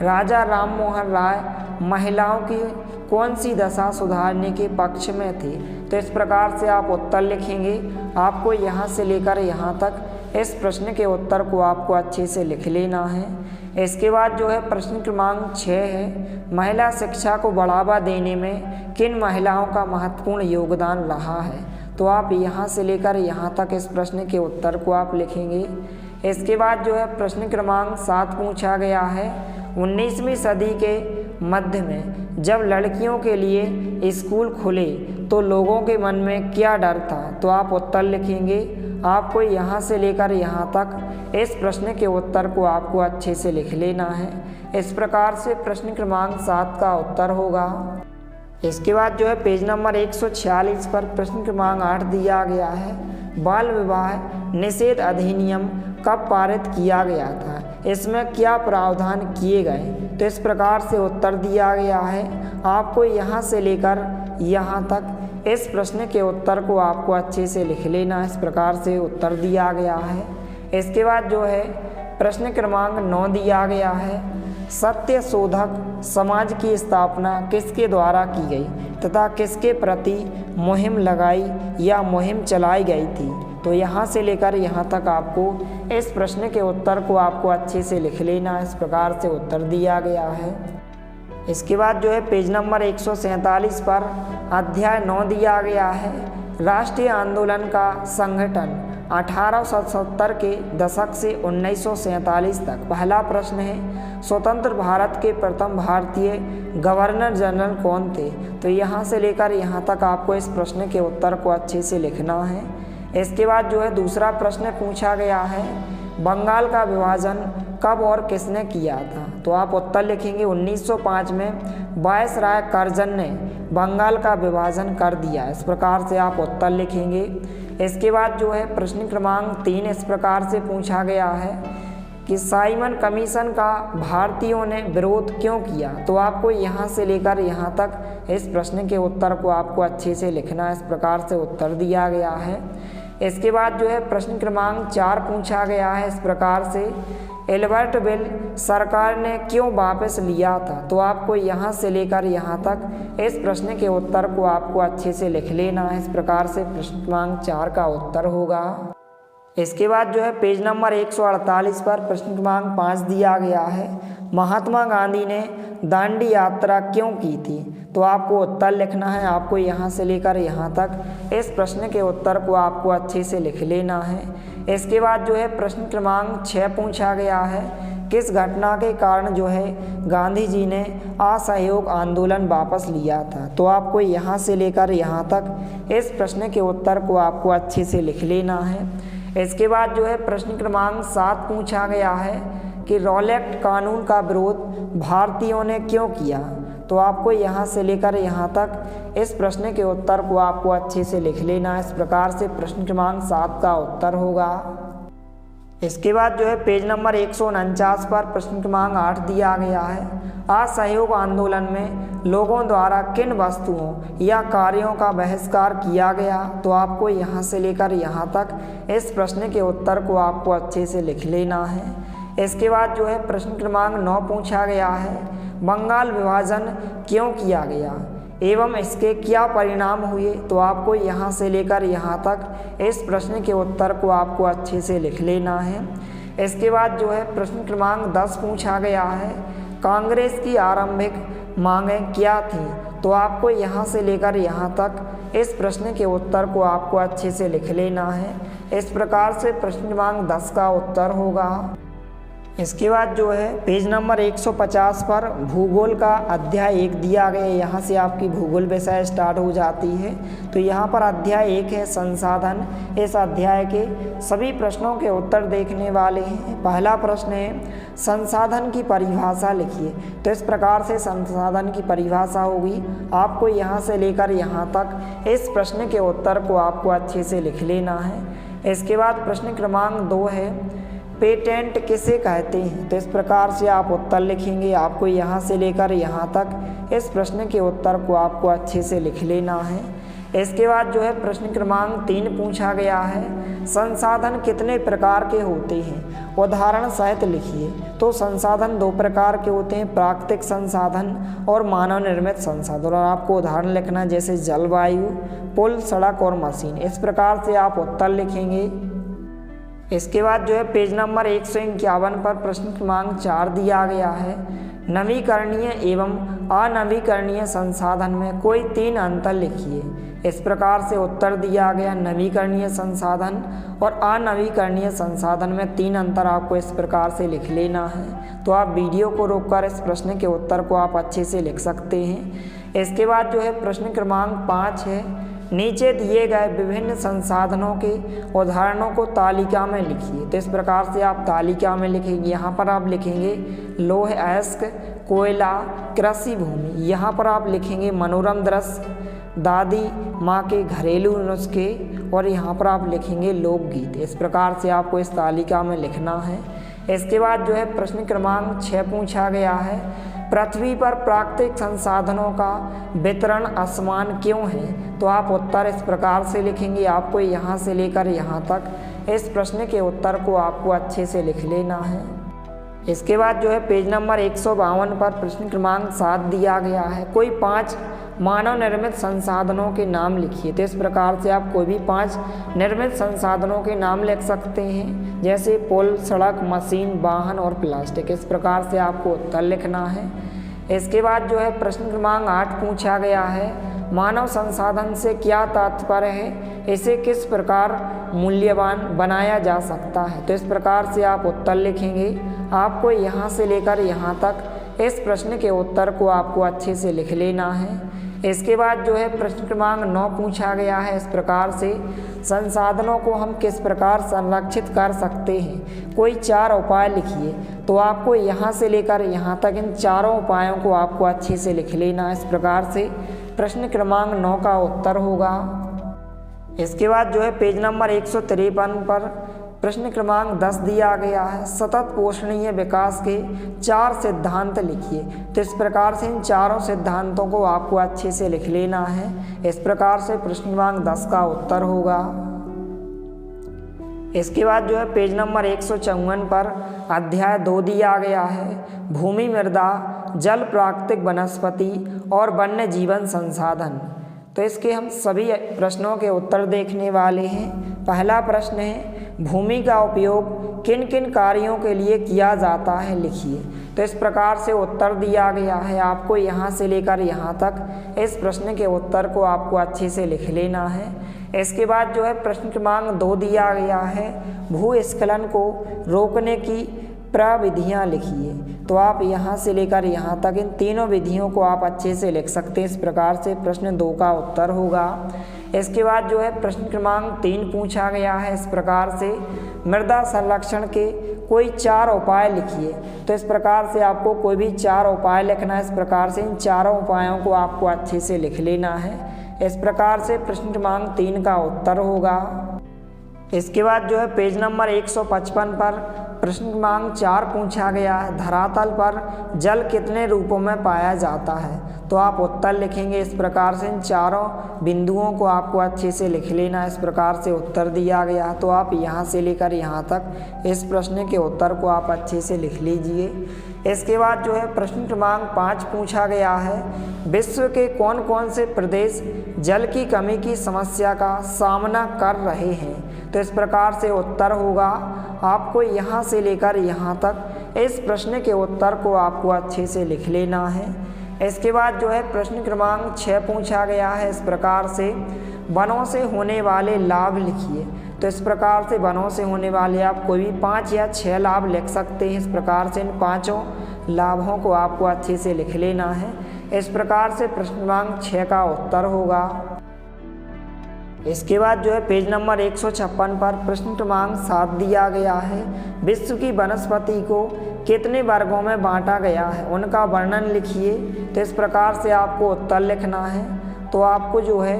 राजा राम मोहन राय महिलाओं की कौन सी दशा सुधारने के पक्ष में थे? तो इस प्रकार से आप उत्तर लिखेंगे, आपको यहाँ से लेकर यहाँ तक इस प्रश्न के उत्तर को आपको अच्छे से लिख लेना है। इसके बाद जो है प्रश्न क्रमांक 6 है, महिला शिक्षा को बढ़ावा देने में किन महिलाओं का महत्वपूर्ण योगदान रहा है? तो आप यहाँ से लेकर यहाँ तक इस प्रश्न के उत्तर को आप लिखेंगे। इसके बाद जो है प्रश्न क्रमांक 7 पूछा गया है, 19वीं सदी के मध्य में जब लड़कियों के लिए स्कूल खुले तो लोगों के मन में क्या डर था? तो आप उत्तर लिखेंगे, आपको यहाँ से लेकर यहाँ तक इस प्रश्न के उत्तर को आपको अच्छे से लिख लेना है। इस प्रकार से प्रश्न क्रमांक 7 का उत्तर होगा। इसके बाद जो है पेज नंबर 146 पर प्रश्न क्रमांक 8 दिया गया है, बाल विवाह निषेध अधिनियम कब पारित किया गया था? इसमें क्या प्रावधान किए गए? तो इस प्रकार से उत्तर दिया गया है, आपको यहाँ से लेकर यहाँ तक इस प्रश्न के उत्तर को आपको अच्छे से लिख लेना। इस प्रकार से उत्तर दिया गया है। इसके बाद जो है प्रश्न क्रमांक 9 दिया गया है, सत्य शोधक समाज की स्थापना किसके द्वारा की गई तथा किसके प्रति मुहिम लगाई या मुहिम चलाई गई थी? तो यहाँ से लेकर यहाँ तक आपको इस प्रश्न के उत्तर को आपको अच्छे से लिख लेना। इस प्रकार से उत्तर दिया गया है। इसके बाद जो है पेज नंबर 147 पर अध्याय 9 दिया गया है, राष्ट्रीय आंदोलन का संगठन 1870 के दशक से 1947 तक। पहला प्रश्न है, स्वतंत्र भारत के प्रथम भारतीय गवर्नर जनरल कौन थे? तो यहाँ से लेकर यहाँ तक आपको इस प्रश्न के उत्तर को अच्छे से लिखना है। इसके बाद जो है दूसरा प्रश्न पूछा गया है, बंगाल का विभाजन कब और किसने किया था? तो आप उत्तर लिखेंगे, 1905 में वायसराय करजन ने बंगाल का विभाजन कर दिया। इस प्रकार से आप उत्तर लिखेंगे। इसके बाद जो है प्रश्न क्रमांक 3 इस प्रकार से पूछा गया है कि साइमन कमीशन का भारतीयों ने विरोध क्यों किया? तो आपको यहाँ से लेकर यहाँ तक इस प्रश्न के उत्तर को आपको अच्छे से लिखना। इस प्रकार से उत्तर दिया गया है। इसके बाद जो है प्रश्न क्रमांक 4 पूछा गया है इस प्रकार से, एल्बर्ट बिल सरकार ने क्यों वापस लिया था? तो आपको यहाँ से लेकर यहाँ तक इस प्रश्न के उत्तर को आपको अच्छे से लिख लेना है। इस प्रकार से प्रश्न क्रमांक 4 का उत्तर होगा। इसके बाद जो है पेज नंबर 148 पर प्रश्न क्रमांक 5 दिया गया है, महात्मा गांधी ने दांडी यात्रा क्यों की थी? तो आपको उत्तर लिखना है। आपको यहाँ से लेकर यहाँ तक इस प्रश्न के उत्तर को आपको अच्छे से लिख लेना है। इसके बाद जो है प्रश्न क्रमांक 6 पूछा गया है, किस घटना के कारण जो है गांधी जी ने असहयोग आंदोलन वापस लिया था? तो आपको यहाँ से लेकर यहाँ तक इस प्रश्न के उत्तर को आपको अच्छे से लिख लेना है। इसके बाद जो है प्रश्न क्रमांक 7 पूछा गया है कि रॉलेट कानून का विरोध भारतीयों ने क्यों किया? तो आपको यहाँ से लेकर यहाँ तक इस प्रश्न के उत्तर को आपको अच्छे से लिख लेना। इस प्रकार से प्रश्न क्रमांक 7 का उत्तर होगा। इसके बाद जो है पेज नंबर 149 पर प्रश्न क्रमांक 8 दिया गया है, असहयोग आंदोलन में लोगों द्वारा किन वस्तुओं या कार्यों का बहिष्कार किया गया? तो आपको यहाँ से लेकर यहाँ तक इस प्रश्न के उत्तर को आपको अच्छे से लिख लेना है। इसके बाद जो है प्रश्न क्रमांक 9 पूछा गया है, बंगाल विभाजन क्यों किया गया एवं इसके क्या परिणाम हुए। तो आपको यहाँ से लेकर यहाँ तक इस प्रश्न के उत्तर को आपको अच्छे से लिख लेना है। इसके बाद जो है प्रश्न क्रमांक 10 पूछा गया है, कांग्रेस की आरंभिक मांगें क्या थीं। तो आपको यहाँ से लेकर यहाँ तक इस प्रश्न के उत्तर को आपको अच्छे से लिख लेना है। इस प्रकार से प्रश्न क्रमांक 10 का उत्तर होगा। इसके बाद जो है पेज नंबर 150 पर भूगोल का अध्याय 1 दिया गया है। यहाँ से आपकी भूगोल विषय स्टार्ट हो जाती है। तो यहाँ पर अध्याय 1 है संसाधन। इस अध्याय के सभी प्रश्नों के उत्तर देखने वाले हैं। पहला प्रश्न है संसाधन की परिभाषा लिखिए। तो इस प्रकार से संसाधन की परिभाषा होगी। आपको यहाँ से लेकर यहाँ तक इस प्रश्न के उत्तर को आपको अच्छे से लिख लेना है। इसके बाद प्रश्न क्रमांक 2 है पेटेंट किसे कहते हैं। तो इस प्रकार से आप उत्तर लिखेंगे। आपको यहाँ से लेकर यहाँ तक इस प्रश्न के उत्तर को आपको अच्छे से लिख लेना है। इसके बाद जो है प्रश्न क्रमांक 3 पूछा गया है, संसाधन कितने प्रकार के होते हैं, उदाहरण सहित लिखिए। तो संसाधन 2 प्रकार के होते हैं, प्राकृतिक संसाधन और मानव निर्मित संसाधन। और आपको उदाहरण लिखना है जैसे जलवायु, पुल, सड़क और मशीन। इस प्रकार से आप उत्तर लिखेंगे। इसके बाद जो है पेज नंबर 151 पर प्रश्न क्रमांक 4 दिया गया है, नवीकरणीय एवं अनवीकरणीय संसाधन में कोई 3 अंतर लिखिए। इस प्रकार से उत्तर दिया गया, नवीकरणीय संसाधन और अनवीकरणीय संसाधन में 3 अंतर आपको इस प्रकार से लिख लेना है। तो आप वीडियो को रोककर इस प्रश्न के उत्तर को आप अच्छे से लिख सकते हैं। इसके बाद जो है प्रश्न क्रमांक 5 है, नीचे दिए गए विभिन्न संसाधनों के उदाहरणों को तालिका में लिखिए। तो इस प्रकार से आप तालिका में लिखेंगे। यहाँ पर आप लिखेंगे लौह अयस्क, कोयला, कृषि भूमि। यहाँ पर आप लिखेंगे मनोरम दृश्य, दादी माँ के घरेलू नुस्खे और यहाँ पर आप लिखेंगे लोकगीत। इस प्रकार से आपको इस तालिका में लिखना है। इसके बाद जो है प्रश्न क्रमांक 6 पूछा गया है, पृथ्वी पर प्राकृतिक संसाधनों का वितरण असमान क्यों है। तो आप उत्तर इस प्रकार से लिखेंगे। आपको यहाँ से लेकर यहाँ तक इस प्रश्न के उत्तर को आपको अच्छे से लिख लेना है। इसके बाद जो है पेज नंबर 152 पर प्रश्न क्रमांक 7 दिया गया है, कोई 5 मानव निर्मित संसाधनों के नाम लिखिए। तो इस प्रकार से आप कोई भी 5 निर्मित संसाधनों के नाम लिख सकते हैं, जैसे पुल, सड़क, मशीन, वाहन और प्लास्टिक। इस प्रकार से आपको उत्तर लिखना है। इसके बाद जो है प्रश्न क्रमांक 8 पूछा गया है, मानव संसाधन से क्या तात्पर्य है, इसे किस प्रकार मूल्यवान बनाया जा सकता है। तो इस प्रकार से आप उत्तर लिखेंगे। आपको यहाँ से लेकर यहाँ तक इस प्रश्न के उत्तर को आपको अच्छे से लिख लेना है। इसके बाद जो है प्रश्न क्रमांक 9 पूछा गया है, इस प्रकार से संसाधनों को हम किस प्रकार संरक्षित कर सकते हैं, कोई 4 उपाय लिखिए। तो आपको यहाँ से लेकर यहाँ तक इन 4 उपायों को आपको अच्छे से लिख लेना। इस प्रकार से प्रश्न क्रमांक 9 का उत्तर होगा। इसके बाद जो है पेज नंबर 153 पर प्रश्न क्रमांक 10 दिया गया है, सतत पोषणीय विकास के 4 सिद्धांत लिखिए। तो इस प्रकार से इन 4 सिद्धांतों को आपको अच्छे से लिख लेना है। इस प्रकार से प्रश्न क्रमांक 10 का उत्तर होगा। इसके बाद जो है पेज नंबर 154 पर अध्याय 2 दिया गया है, भूमि, मृदा, जल, प्राकृतिक वनस्पति और वन्य जीवन संसाधन। तो इसके हम सभी प्रश्नों के उत्तर देखने वाले हैं। पहला प्रश्न है, भूमि का उपयोग किन किन कार्यों के लिए किया जाता है, लिखिए। तो इस प्रकार से उत्तर दिया गया है। आपको यहाँ से लेकर यहाँ तक इस प्रश्न के उत्तर को आपको अच्छे से लिख लेना है। इसके बाद जो है प्रश्न क्रमांक 2 दिया गया है, भूस्खलन को रोकने की प्रविधियाँ लिखिए। तो आप यहाँ से लेकर यहाँ तक इन तीनों विधियों को आप अच्छे से लिख सकते हैं। इस प्रकार से प्रश्न 2 का उत्तर होगा। इसके बाद जो है प्रश्न क्रमांक 3 पूछा गया है, इस प्रकार से मृदा संरक्षण के कोई 4 उपाय लिखिए। तो इस प्रकार से आपको कोई भी 4 उपाय लिखना है। इस प्रकार से इन 4 उपायों को आपको अच्छे से लिख लेना है। इस प्रकार से प्रश्न क्रमांक 3 का उत्तर होगा। इसके बाद जो है पेज नंबर 155 पर प्रश्न क्रमांक 4 पूछा गया है, धरातल पर जल कितने रूपों में पाया जाता है। तो आप उत्तर लिखेंगे इस प्रकार से। इन चारों बिंदुओं को आपको अच्छे से लिख लेना, इस प्रकार से उत्तर दिया गया। तो आप यहाँ से लेकर यहाँ तक इस प्रश्न के उत्तर को आप अच्छे से लिख लीजिए। इसके बाद जो है प्रश्न क्रमांक 5 पूछा गया है, विश्व के कौन कौन से प्रदेश जल की कमी की समस्या का सामना कर रहे हैं। तो इस प्रकार से उत्तर होगा। आपको यहाँ से लेकर यहाँ तक इस प्रश्न के उत्तर को आपको अच्छे से लिख लेना है। इसके बाद जो है प्रश्न क्रमांक 6 पूछा गया है, इस प्रकार से वनों से होने वाले लाभ लिखिए। तो इस प्रकार से वनों से होने वाले आप कोई भी 5 या 6 लाभ लिख सकते हैं। इस प्रकार से इन 5 लाभों को आपको अच्छे से लिख लेना है। इस प्रकार से प्रश्न क्रमांक 6 का उत्तर होगा। इसके बाद जो है पेज नंबर 156 पर प्रश्न क्रमांक 7 दिया गया है, विश्व की वनस्पति को कितने वर्गों में बांटा गया है, उनका वर्णन लिखिए। तो इस प्रकार से आपको उत्तर लिखना है। तो आपको जो है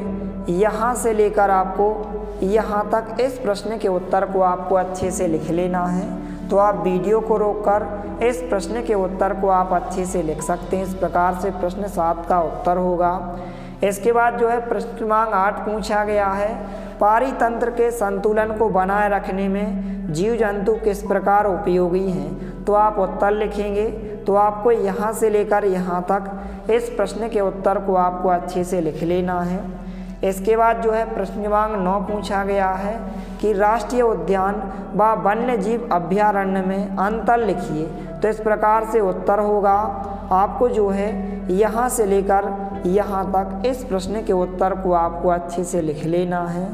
यहाँ से लेकर आपको यहाँ तक इस प्रश्न के उत्तर को आपको अच्छे से लिख लेना है। तो आप वीडियो को रोककर इस प्रश्न के उत्तर को आप अच्छे से लिख सकते हैं। इस प्रकार से प्रश्न 7 का उत्तर होगा। इसके बाद जो है प्रश्न क्रमांक 8 पूछा गया है, पारितंत्र के संतुलन को बनाए रखने में जीव जंतु किस प्रकार उपयोगी हैं। तो आप उत्तर लिखेंगे। तो आपको यहाँ से लेकर यहाँ तक इस प्रश्न के उत्तर को आपको अच्छे से लिख लेना है। इसके बाद जो है प्रश्न क्रमांक 9 पूछा गया है कि राष्ट्रीय उद्यान व वन्य जीव अभयारण्य में अंतर लिखिए। तो इस प्रकार से उत्तर होगा। आपको जो है यहाँ से लेकर यहाँ तक इस प्रश्न के उत्तर को आपको अच्छे से लिख लेना है।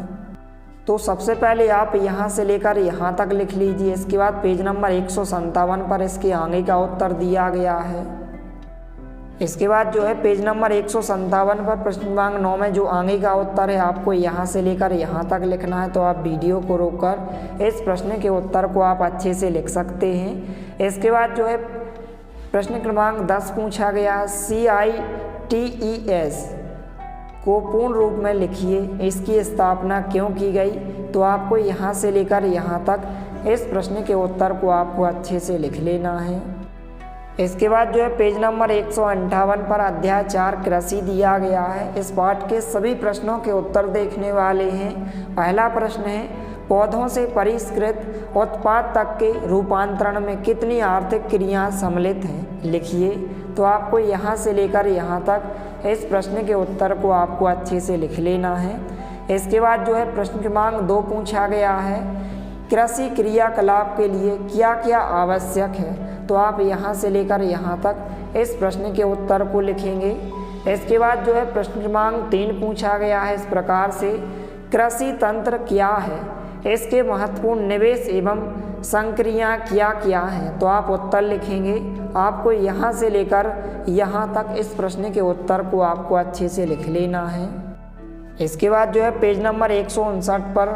तो सबसे पहले आप यहाँ से लेकर यहाँ तक लिख लीजिए। इसके बाद पेज नंबर 157 पर इसके आगे का उत्तर दिया गया है। इसके बाद जो है पेज नंबर 157 पर प्रश्न क्रमांक 9 में जो आगे का उत्तर है आपको यहाँ से लेकर यहाँ तक लिखना है। तो आप वीडियो को रोककर इस प्रश्न के उत्तर को आप अच्छे से लिख सकते हैं। इसके बाद जो है प्रश्न क्रमांक 10 पूछा गया है, CITES को पूर्ण रूप में लिखिए, इसकी स्थापना क्यों की गई। तो आपको यहाँ से लेकर यहाँ तक इस प्रश्न के उत्तर को आपको अच्छे से लिख लेना है। इसके बाद जो है पेज नंबर 158 पर अध्याय 4 कृषि दिया गया है। इस पाठ के सभी प्रश्नों के उत्तर देखने वाले हैं। पहला प्रश्न है, पौधों से परिष्कृत उत्पाद तक के रूपांतरण में कितनी आर्थिक क्रियाएं सम्मिलित हैं, लिखिए। तो आपको यहाँ से लेकर यहाँ तक इस प्रश्न के उत्तर को आपको अच्छे से लिख लेना है। इसके बाद जो है प्रश्न क्रमांक 2 पूछा गया है, कृषि क्रियाकलाप के लिए क्या क्या आवश्यक है। तो आप यहाँ से लेकर यहाँ तक इस प्रश्न के उत्तर को लिखेंगे। इसके बाद जो है प्रश्न क्रमांक 3 पूछा गया है, इस प्रकार से कृषि तंत्र क्या है, इसके महत्वपूर्ण निवेश एवं संक्रियाएं क्या क्या हैं। तो आप उत्तर लिखेंगे। आपको यहाँ से लेकर यहाँ तक इस प्रश्न के उत्तर को आपको अच्छे से लिख लेना है। इसके बाद जो है पेज नंबर 159 पर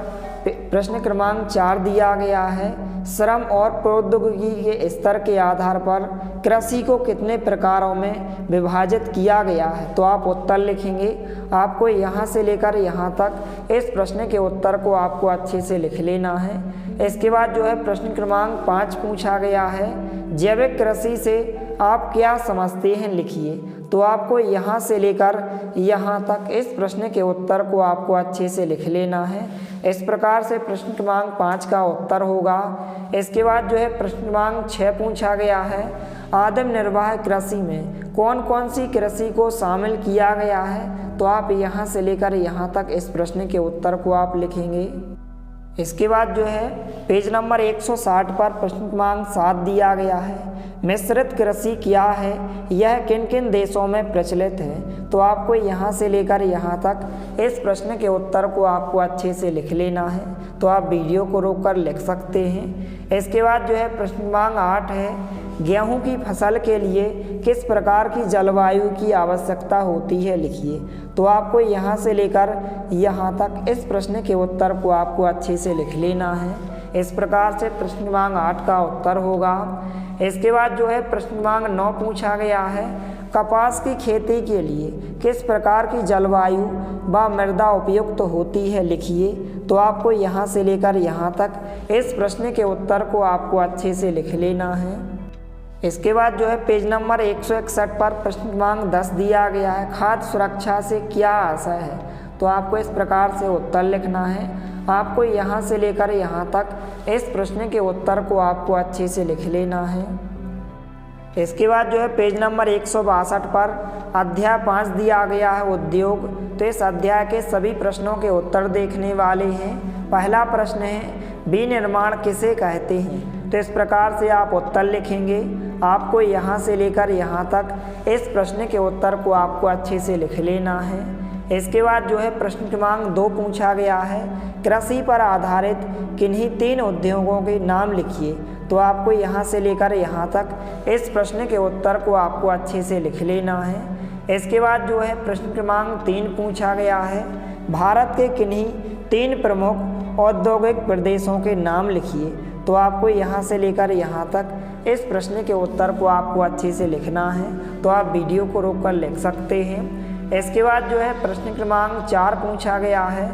प्रश्न क्रमांक 4 दिया गया है, श्रम और प्रौद्योगिकी के स्तर के आधार पर कृषि को कितने प्रकारों में विभाजित किया गया है। तो आप उत्तर लिखेंगे। आपको यहाँ से लेकर यहाँ तक इस प्रश्न के उत्तर को आपको अच्छे से लिख लेना है। इसके बाद जो है प्रश्न क्रमांक 5 पूछा गया है, जैविक कृषि से आप क्या समझते हैं, लिखिए। तो आपको यहाँ से लेकर यहाँ तक इस प्रश्न के उत्तर को आपको अच्छे से लिख लेना है। इस प्रकार से प्रश्न क्रमांक 5 का उत्तर होगा। इसके बाद जो है प्रश्न क्रमांक 6 पूछा गया है, आदिम निर्वाह कृषि में कौन कौन सी कृषि को शामिल किया गया है। तो आप यहाँ से लेकर यहाँ तक इस प्रश्न के उत्तर को आप लिखेंगे। इसके बाद जो है पेज नंबर 160 पर प्रश्न क्रमांक 7 दिया गया है, मिश्रित कृषि क्या है, यह किन किन देशों में प्रचलित है। तो आपको यहाँ से लेकर यहाँ तक इस प्रश्न के उत्तर को आपको अच्छे से लिख लेना है। तो आप वीडियो को रोककर लिख सकते हैं। इसके बाद जो है प्रश्न क्रमांक 8 है, गेहूं की फसल के लिए किस प्रकार की जलवायु की आवश्यकता होती है, लिखिए। तो आपको यहाँ से लेकर यहाँ तक इस प्रश्न के उत्तर को आपको अच्छे से लिख लेना है। इस प्रकार से प्रश्न क्रमांक 8 का उत्तर होगा। इसके बाद जो है प्रश्न क्रमांक 9 पूछा गया है, कपास की खेती के लिए किस प्रकार की जलवायु व मृदा उपयुक्त होती है, लिखिए। तो आपको यहाँ से लेकर यहाँ तक इस प्रश्न के उत्तर को आपको अच्छे से लिख लेना है। इसके बाद जो है पेज नंबर 161 पर प्रश्न क्रमांक 10 दिया गया है, खाद्य सुरक्षा से क्या आशय है। तो आपको इस प्रकार से उत्तर लिखना है। आपको यहाँ से लेकर यहाँ तक इस प्रश्न के उत्तर को आपको अच्छे से लिख लेना है। इसके बाद जो है पेज नंबर 162 पर अध्याय 5 दिया गया है, उद्योग। तो इस अध्याय के सभी प्रश्नों के उत्तर देखने वाले हैं। पहला प्रश्न है, विनिर्माण किसे कहते हैं। तो इस प्रकार से आप उत्तर लिखेंगे। आपको यहाँ से लेकर यहाँ तक इस प्रश्न के उत्तर को आपको अच्छे से लिख लेना है। इसके बाद जो है प्रश्न क्रमांक 2 पूछा गया है, कृषि पर आधारित किन्हीं 3 उद्योगों के नाम लिखिए। तो आपको यहाँ से लेकर यहाँ तक इस प्रश्न के उत्तर को आपको अच्छे से लिख लेना है। इसके बाद जो है प्रश्न क्रमांक 3 पूछा गया है, भारत के किन्हीं 3 प्रमुख औद्योगिक प्रदेशों के नाम लिखिए। तो आपको यहाँ से लेकर यहाँ तक इस प्रश्न के उत्तर को आपको अच्छे से लिखना है। तो आप वीडियो को रोक कर लिख सकते हैं। इसके बाद जो है प्रश्न क्रमांक 4 पूछा गया है,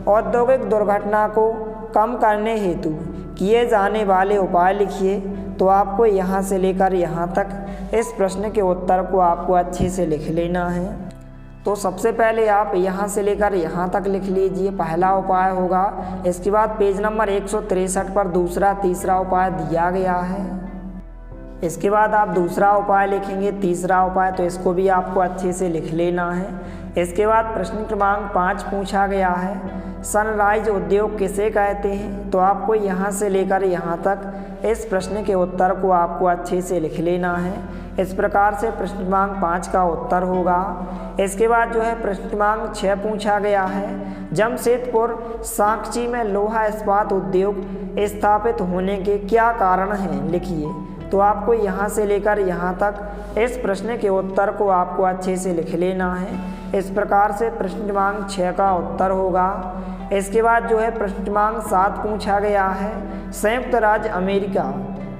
औद्योगिक दुर्घटना को कम करने हेतु किए जाने वाले उपाय लिखिए। तो आपको यहाँ से लेकर यहाँ तक इस प्रश्न के उत्तर को आपको अच्छे से लिख लेना है। तो सबसे पहले आप यहाँ से लेकर यहाँ तक लिख लीजिए, पहला उपाय होगा। इसके बाद पेज नंबर 163 पर दूसरा तीसरा उपाय दिया गया है। इसके बाद आप दूसरा उपाय लिखेंगे, तीसरा उपाय, तो इसको भी आपको अच्छे से लिख लेना है। इसके बाद प्रश्न क्रमांक 5 पूछा गया है, सनराइज उद्योग किसे कहते हैं। तो आपको यहाँ से लेकर यहाँ तक इस प्रश्न के उत्तर को आपको अच्छे से लिख लेना है। इस प्रकार से प्रश्न क्रमांक 5 का उत्तर होगा। इसके बाद जो है प्रश्न क्रमांक 6 पूछा गया है, जमशेदपुर सांची में लोहा इस्पात उद्योग स्थापित होने के क्या कारण हैं, लिखिए। तो आपको यहाँ से लेकर यहाँ तक इस प्रश्न के उत्तर को आपको अच्छे से लिख लेना है। इस प्रकार से प्रश्न क्रमांक 6 का उत्तर होगा। इसके बाद जो है प्रश्न क्रमांक 7 पूछा गया है, संयुक्त राज्य अमेरिका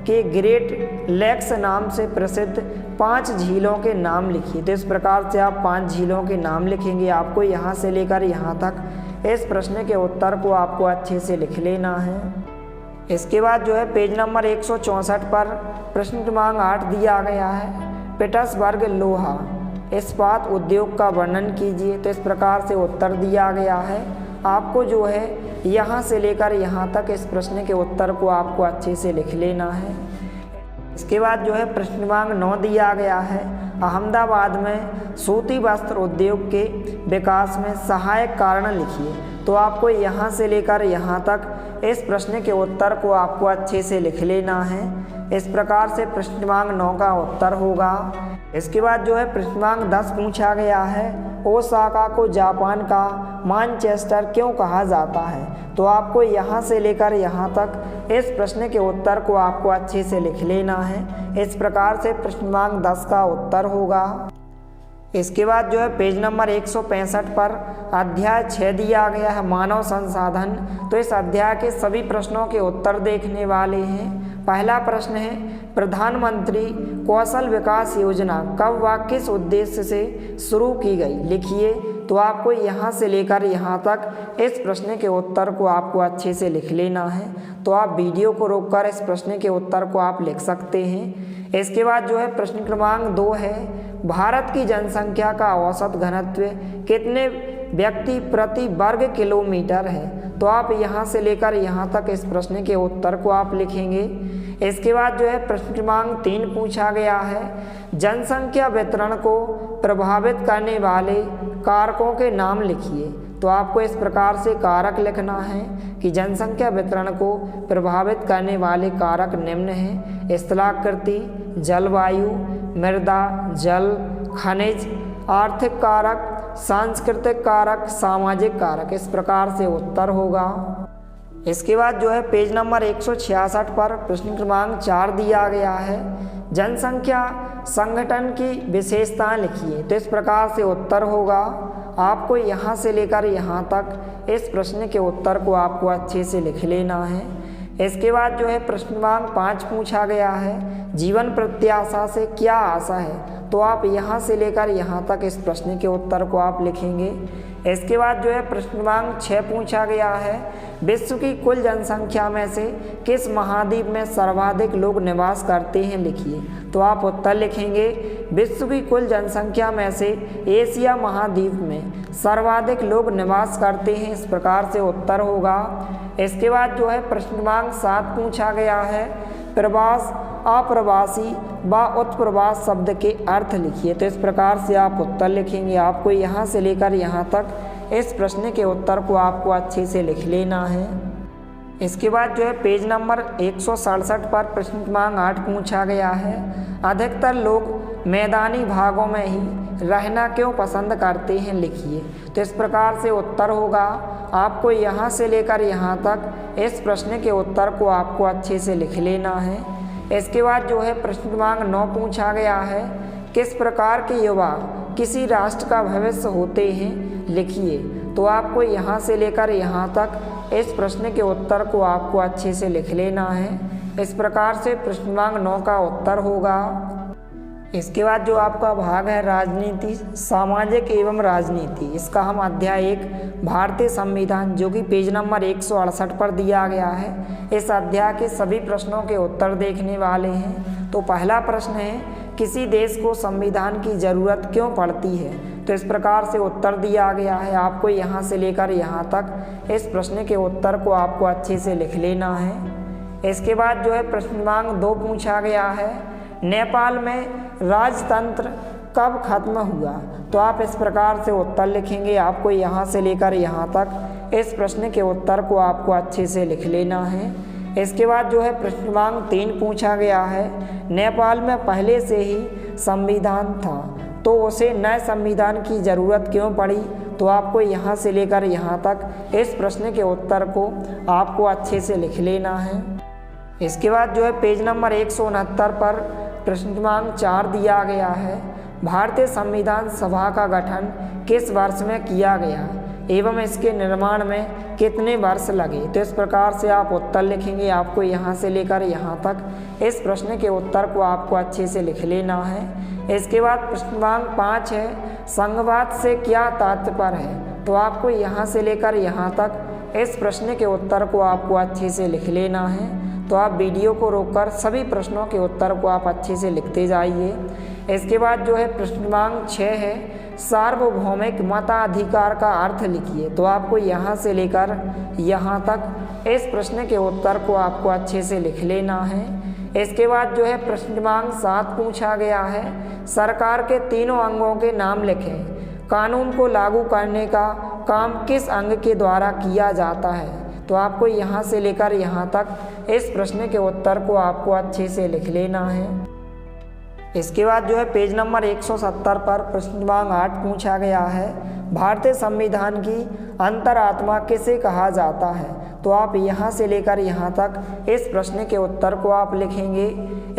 के ग्रेट लेक्स नाम से प्रसिद्ध 5 झीलों के नाम लिखिए। तो इस प्रकार से आप 5 झीलों के नाम लिखेंगे। आपको यहाँ से लेकर यहाँ तक इस प्रश्न के उत्तर को आपको अच्छे से लिख लेना है। इसके बाद जो है पेज नंबर 164 पर प्रश्न क्रमांक 8 दिया गया है, पीटर्सबर्ग लोहा इस्पात उद्योग का वर्णन कीजिए। तो इस प्रकार से उत्तर दिया गया है। आपको जो है यहाँ से लेकर यहाँ तक इस प्रश्न के उत्तर को आपको अच्छे से लिख लेना है। इसके बाद जो है प्रश्न क्रमांक 9 दिया गया है, अहमदाबाद में सूती वस्त्र उद्योग के विकास में सहायक कारण लिखिए। तो आपको यहाँ से लेकर यहाँ तक इस प्रश्न के उत्तर को आपको अच्छे से लिख लेना है। इस प्रकार से प्रश्न क्रमांक 9 का उत्तर होगा। इसके बाद जो है प्रश्न क्रमांक 10 पूछा गया है, ओसाका को जापान का मैनचेस्टर क्यों कहा जाता है। तो आपको यहाँ से लेकर यहाँ तक इस प्रश्न के उत्तर को आपको अच्छे से लिख लेना है। इस प्रकार से प्रश्न क्रमांक 10 का उत्तर होगा। इसके बाद जो है पेज नंबर 165 पर अध्याय 6 दिया गया है, मानव संसाधन। तो इस अध्याय के सभी प्रश्नों के उत्तर देखने वाले हैं। पहला प्रश्न है, प्रधानमंत्री कौशल विकास योजना कब व किस उद्देश्य से शुरू की गई, लिखिए। तो आपको यहाँ से लेकर यहाँ तक इस प्रश्न के उत्तर को आपको अच्छे से लिख लेना है। तो आप वीडियो को रोककर इस प्रश्न के उत्तर को आप लिख सकते हैं। इसके बाद जो है प्रश्न क्रमांक 2 है, भारत की जनसंख्या का औसत घनत्व कितने व्यक्ति प्रति वर्ग किलोमीटर है। तो आप यहाँ से लेकर यहाँ तक इस प्रश्न के उत्तर को आप लिखेंगे। इसके बाद जो है प्रश्न क्रमांक 3 पूछा गया है, जनसंख्या वितरण को प्रभावित करने वाले कारकों के नाम लिखिए। तो आपको इस प्रकार से कारक लिखना है कि जनसंख्या वितरण को प्रभावित करने वाले कारक निम्न हैं, स्थलाकृति, जलवायु, मृदा, जल, खनिज, आर्थिक कारक, सांस्कृतिक कारक, सामाजिक कारक। इस प्रकार से उत्तर होगा। इसके बाद जो है पेज नंबर 166 पर प्रश्न क्रमांक 4 दिया गया है, जनसंख्या संगठन की विशेषताएं लिखिए। तो इस प्रकार से उत्तर होगा। आपको यहाँ से लेकर यहाँ तक इस प्रश्न के उत्तर को आपको अच्छे से लिख लेना है। इसके बाद जो है प्रश्न क्रमांक 5 पूछा गया है, जीवन प्रत्याशा से क्या आशा है। तो आप यहाँ से लेकर यहाँ तक इस प्रश्न के उत्तर को आप लिखेंगे। इसके बाद जो है प्रश्न क्रमांक 6 पूछा गया है, विश्व की कुल जनसंख्या में से किस महाद्वीप में सर्वाधिक लोग निवास करते हैं, लिखिए। तो आप उत्तर लिखेंगे, विश्व की कुल जनसंख्या में से एशिया महाद्वीप में सर्वाधिक लोग निवास करते हैं, इस प्रकार से उत्तर होगा। इसके बाद जो है प्रश्न क्रमांक 7 पूछा गया है, प्रवास, अप्रवासी व उत्प्रवास शब्द के अर्थ लिखिए। तो इस प्रकार से आप उत्तर लिखेंगे। आपको यहाँ से लेकर यहाँ तक इस प्रश्न के उत्तर को आपको अच्छे से लिख लेना है। इसके बाद जो है पेज नंबर 167 पर प्रश्न क्रमांक 8 पूछा गया है, अधिकतर लोग मैदानी भागों में ही रहना क्यों पसंद करते हैं, लिखिए। तो इस प्रकार से उत्तर होगा। आपको यहाँ से लेकर यहाँ तक इस प्रश्न के उत्तर को आपको अच्छे से लिख लेना है। इसके बाद जो है प्रश्न क्रमांक 9 पूछा गया है, किस प्रकार के युवा किसी राष्ट्र का भविष्य होते हैं, लिखिए। तो आपको यहाँ से लेकर यहाँ तक इस प्रश्न के उत्तर को आपको अच्छे से लिख लेना है। इस प्रकार से प्रश्न क्रमांक 9 का उत्तर होगा। इसके बाद जो आपका भाग है राजनीति, सामाजिक एवं राजनीति, इसका हम अध्याय 1 भारतीय संविधान, जो कि पेज नंबर 168 पर दिया गया है, इस अध्याय के सभी प्रश्नों के उत्तर देखने वाले हैं। तो पहला प्रश्न है, किसी देश को संविधान की ज़रूरत क्यों पड़ती है। तो इस प्रकार से उत्तर दिया गया है। आपको यहाँ से लेकर यहाँ तक इस प्रश्न के उत्तर को आपको अच्छे से लिख लेना है। इसके बाद जो है प्रश्न क्रमांक 2 पूछा गया है, नेपाल में राजतंत्र कब खत्म हुआ। तो आप इस प्रकार से उत्तर लिखेंगे। आपको यहाँ से लेकर यहाँ तक इस प्रश्न के उत्तर को आपको अच्छे से लिख लेना है। इसके बाद जो है प्रश्न क्रमांक 3 पूछा गया है, नेपाल में पहले से ही संविधान था तो उसे नए संविधान की ज़रूरत क्यों पड़ी। तो आपको यहाँ से लेकर यहाँ तक इस प्रश्न के उत्तर को आपको अच्छे से लिख लेना है। इसके बाद जो है पेज नंबर 169 पर प्रश्न क्रमांक 4 दिया गया है, भारतीय संविधान सभा का गठन किस वर्ष में किया गया एवं इसके निर्माण में कितने वर्ष लगे। तो इस प्रकार से आप उत्तर लिखेंगे। आपको यहाँ से लेकर यहाँ तक इस प्रश्न के उत्तर को आपको अच्छे से लिख लेना है। इसके बाद प्रश्न क्रमांक 5 है, संघवाद से क्या तात्पर्य है। तो आपको यहाँ से लेकर यहाँ तक इस प्रश्न के उत्तर को आपको अच्छे से लिख लेना है। तो आप वीडियो को रोककर सभी प्रश्नों के उत्तर को आप अच्छे से लिखते जाइए। इसके बाद जो है प्रश्न क्रमांक 6 है, सार्वभौमिक मताधिकार का अर्थ लिखिए। तो आपको यहाँ से लेकर यहाँ तक इस प्रश्न के उत्तर को आपको अच्छे से लिख लेना है। इसके बाद जो है प्रश्न क्रमांक 7 पूछा गया है, सरकार के तीनों अंगों के नाम लिखें, कानून को लागू करने का काम किस अंग के द्वारा किया जाता है। तो आपको यहाँ से लेकर यहाँ तक इस प्रश्न के उत्तर को आपको अच्छे से लिख लेना है। इसके बाद जो है पेज नंबर 170 पर प्रश्न क्रमांक 8 पूछा गया है, भारतीय संविधान की अंतरात्मा किसे कहा जाता है। तो आप यहाँ से लेकर यहाँ तक इस प्रश्न के उत्तर को आप लिखेंगे।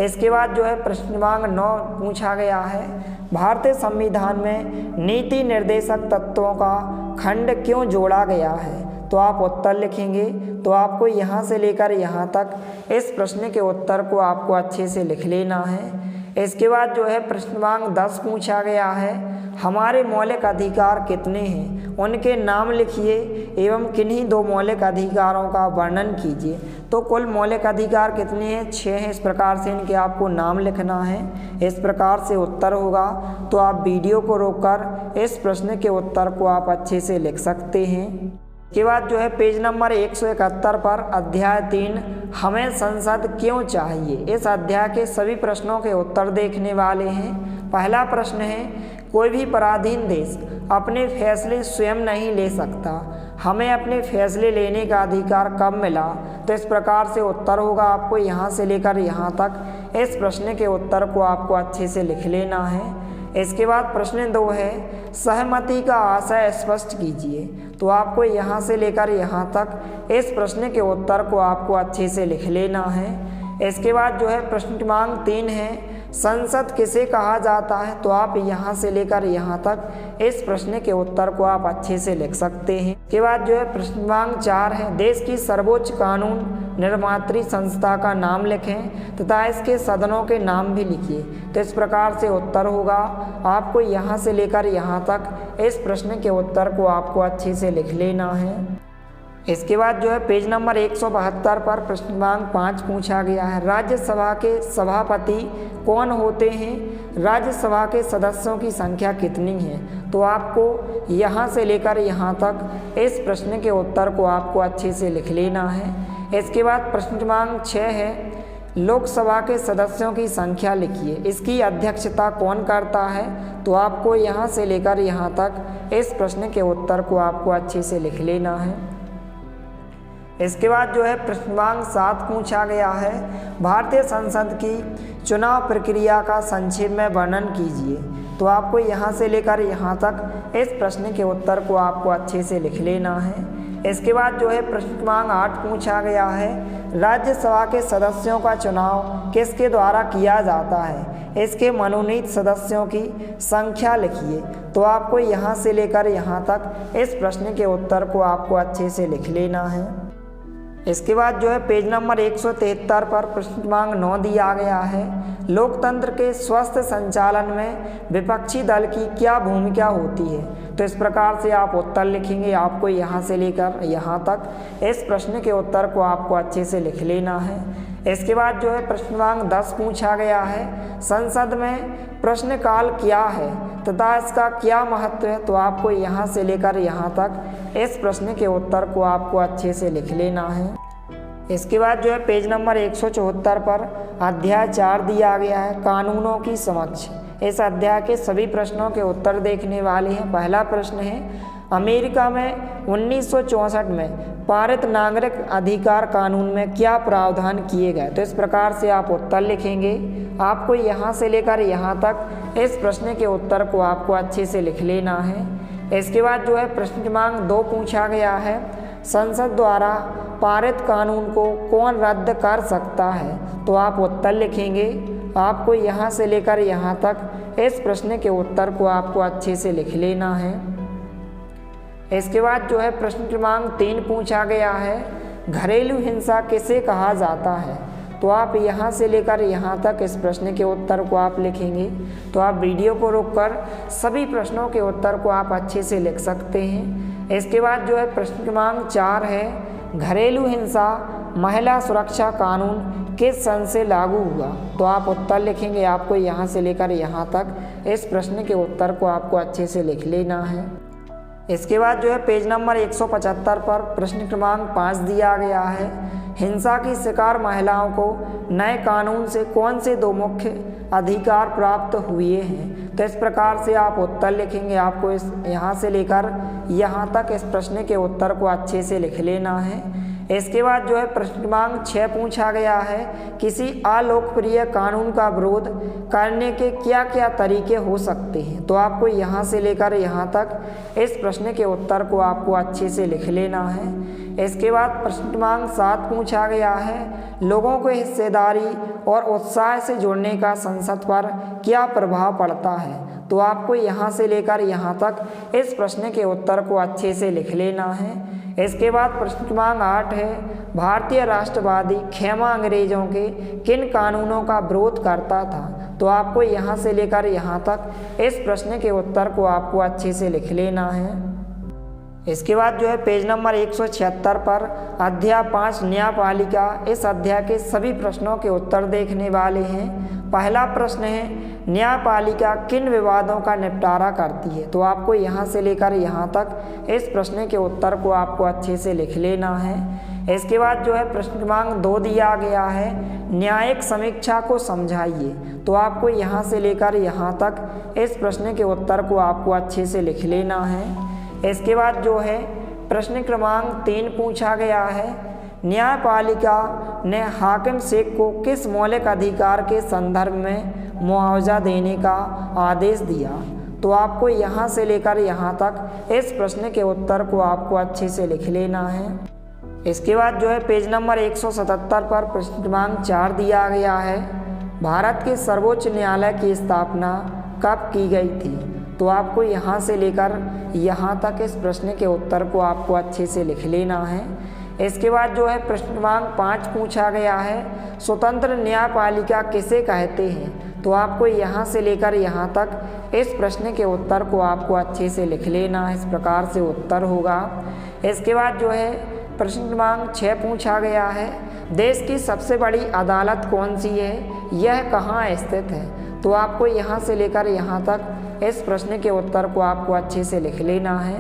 इसके बाद जो है प्रश्न क्रमांक 9 पूछा गया है, भारतीय संविधान में नीति निर्देशक तत्वों का खंड क्यों जोड़ा गया है। तो आप उत्तर लिखेंगे। तो आपको यहाँ से लेकर यहाँ तक इस प्रश्न के उत्तर को आपको अच्छे से लिख लेना है। इसके बाद जो है प्रश्न क्रमांक 10 पूछा गया है, हमारे मौलिक अधिकार कितने हैं, उनके नाम लिखिए एवं किन्हीं 2 मौलिक अधिकारों का वर्णन कीजिए। तो कुल मौलिक अधिकार कितने हैं, 6 हैं। इस प्रकार से इनके आपको नाम लिखना है। इस प्रकार से उत्तर होगा। तो आप वीडियो को रोककर इस प्रश्न के उत्तर को आप अच्छे से लिख सकते हैं। के बाद जो है पेज नंबर 171 पर अध्याय 3, हमें संसद क्यों चाहिए, इस अध्याय के सभी प्रश्नों के उत्तर देखने वाले हैं। पहला प्रश्न है, कोई भी पराधीन देश अपने फैसले स्वयं नहीं ले सकता, हमें अपने फैसले लेने का अधिकार कब मिला। तो इस प्रकार से उत्तर होगा। आपको यहाँ से लेकर यहाँ तक इस प्रश्न के उत्तर को आपको अच्छे से लिख लेना है। इसके बाद प्रश्न 2 है, सहमति का आशय स्पष्ट कीजिए। तो आपको यहाँ से लेकर यहाँ तक इस प्रश्न के उत्तर को आपको अच्छे से लिख लेना है। इसके बाद जो है प्रश्न क्रमांक 3 है, संसद किसे कहा जाता है? तो आप यहाँ से लेकर यहाँ तक इस प्रश्न के उत्तर को आप अच्छे से लिख सकते हैं। के बाद जो है प्रश्न क्रमांक 4 है, देश की सर्वोच्च कानून निर्मात्री संस्था का नाम लिखें तथा इसके सदनों के नाम भी लिखिए। तो इस प्रकार से उत्तर होगा। आपको यहाँ से लेकर यहाँ तक इस प्रश्न के उत्तर को आपको अच्छे से लिख लेना है। इसके बाद जो है पेज नंबर 172 पर प्रश्न क्रमांक 5 पूछा गया है, राज्यसभा के सभापति कौन होते हैं? राज्यसभा के सदस्यों की संख्या कितनी है? तो आपको यहाँ से लेकर यहाँ तक इस प्रश्न के उत्तर को आपको अच्छे से लिख लेना है। इसके बाद प्रश्न क्रमांक 6 है, लोकसभा के सदस्यों की संख्या लिखिए, इसकी अध्यक्षता कौन करता है? तो आपको यहाँ से लेकर यहाँ तक इस प्रश्न के उत्तर को आपको अच्छे से लिख लेना है। इसके बाद जो है प्रश्न क्रमांक 7 पूछा गया है, भारतीय संसद की चुनाव प्रक्रिया का संक्षेप में वर्णन कीजिए। तो आपको यहाँ से लेकर यहाँ तक इस प्रश्न के उत्तर को आपको अच्छे से लिख लेना है। इसके बाद जो है प्रश्न क्रमांक 8 पूछा गया है, राज्यसभा के सदस्यों का चुनाव किसके द्वारा किया जाता है? इसके मनोनीत सदस्यों की संख्या लिखिए। तो आपको यहाँ से लेकर यहाँ तक इस प्रश्न के उत्तर को आपको अच्छे से लिख लेना है। इसके बाद जो है पेज नंबर 173 पर प्रश्न क्रमांक 9 दिया गया है, लोकतंत्र के स्वस्थ संचालन में विपक्षी दल की क्या भूमिका होती है? तो इस प्रकार से आप उत्तर लिखेंगे। आपको यहाँ से लेकर यहाँ तक इस प्रश्न के उत्तर को आपको अच्छे से लिख लेना है। इसके बाद जो है प्रश्न क्रमांक 10 पूछा गया है, संसद में प्रश्नकाल क्या है तथा इसका क्या महत्व है? तो आपको यहाँ से लेकर यहाँ तक इस प्रश्न के उत्तर को आपको अच्छे से लिख लेना है। इसके बाद जो है पेज नंबर 174 पर अध्याय 4 दिया गया है, कानूनों की समझ। इस अध्याय के सभी प्रश्नों के उत्तर देखने वाले हैं। पहला प्रश्न है, अमेरिका में 1964 में पारित नागरिक अधिकार कानून में क्या प्रावधान किए गए? तो इस प्रकार से आप उत्तर लिखेंगे। आपको यहाँ से लेकर यहाँ तक इस प्रश्न के उत्तर को आपको अच्छे से लिख लेना है। इसके बाद जो है प्रश्न क्रमांक 2 पूछा गया है, संसद द्वारा पारित कानून को कौन रद्द कर सकता है? तो आप उत्तर लिखेंगे। आपको यहाँ से लेकर यहाँ तक इस प्रश्न के उत्तर को आपको अच्छे से लिख लेना है। इसके बाद जो है प्रश्न क्रमांक 3 पूछा गया है, घरेलू हिंसा किसे कहा जाता है? तो आप यहाँ से लेकर यहाँ तक इस प्रश्न के उत्तर को आप लिखेंगे। तो आप वीडियो को रोककर सभी प्रश्नों के उत्तर को आप अच्छे से लिख सकते हैं। इसके बाद जो है प्रश्न क्रमांक 4 है, घरेलू हिंसा महिला सुरक्षा कानून किस सन से लागू हुआ? तो आप उत्तर लिखेंगे। आपको यहाँ से लेकर यहाँ तक इस प्रश्न के उत्तर को आपको अच्छे से लिख लेना है। इसके बाद जो है पेज नंबर 175 पर प्रश्न क्रमांक 5 दिया गया है, हिंसा की शिकार महिलाओं को नए कानून से कौन से 2 मुख्य अधिकार प्राप्त हुए हैं? तो इस प्रकार से आप उत्तर लिखेंगे। आपको इस यहाँ से लेकर यहाँ तक इस प्रश्न के उत्तर को अच्छे से लिख लेना है। इसके बाद जो है प्रश्न क्रमांक 6 पूछा गया है, किसी अलोकप्रिय कानून का विरोध करने के क्या क्या तरीके हो सकते हैं? तो आपको यहाँ से लेकर यहाँ तक इस प्रश्न के उत्तर को आपको अच्छे से लिख लेना है। इसके बाद प्रश्न क्रमांक 7 पूछा गया है, लोगों को हिस्सेदारी और उत्साह से जुड़ने का संसद पर क्या प्रभाव पड़ता है? तो आपको यहाँ से लेकर यहाँ तक इस प्रश्न के उत्तर को अच्छे से लिख लेना है। इसके बाद प्रश्न क्रमांक 8 है, भारतीय राष्ट्रवादी खेमा अंग्रेजों के किन कानूनों का विरोध करता था? तो आपको यहाँ से लेकर यहाँ तक इस प्रश्न के उत्तर को आपको अच्छे से लिख लेना है। इसके बाद जो है पेज नंबर 176 पर अध्याय 5 न्यायपालिका, इस अध्याय के सभी प्रश्नों के उत्तर देखने वाले हैं। पहला प्रश्न है, न्यायपालिका किन विवादों का निपटारा करती है? तो आपको यहाँ से लेकर यहाँ तक इस प्रश्न के उत्तर को आपको अच्छे से लिख लेना है। इसके बाद जो है प्रश्न क्रमांक 2 दिया गया है, न्यायिक समीक्षा को समझाइए। तो आपको यहाँ से लेकर यहाँ तक इस प्रश्न के उत्तर को आपको अच्छे से लिख लेना है। इसके बाद जो है प्रश्न क्रमांक 3 पूछा गया है, न्यायपालिका ने हाकिम शेख को किस मौलिक अधिकार के संदर्भ में मुआवजा देने का आदेश दिया? तो आपको यहाँ से लेकर यहाँ तक इस प्रश्न के उत्तर को आपको अच्छे से लिख लेना है। इसके बाद जो है पेज नंबर 177 पर प्रश्न क्रमांक 4 दिया गया है, भारत के सर्वोच्च न्यायालय की स्थापना कब की गई थी? तो आपको यहाँ से लेकर यहाँ तक इस प्रश्न के उत्तर को आपको अच्छे से लिख लेना है। इसके बाद जो है प्रश्न क्रमांक 5 पूछा गया है, स्वतंत्र न्यायपालिका किसे कहते हैं? तो आपको यहाँ से लेकर यहाँ तक इस प्रश्न के उत्तर को आपको अच्छे से लिख लेना है। इस प्रकार से उत्तर होगा। इसके बाद जो है प्रश्न क्रमांक 6 पूछा गया है, देश की सबसे बड़ी अदालत कौन सी है? यह कहाँ स्थित है? तो आपको यहाँ से लेकर यहाँ तक इस प्रश्न के उत्तर को आपको अच्छे से लिख लेना है।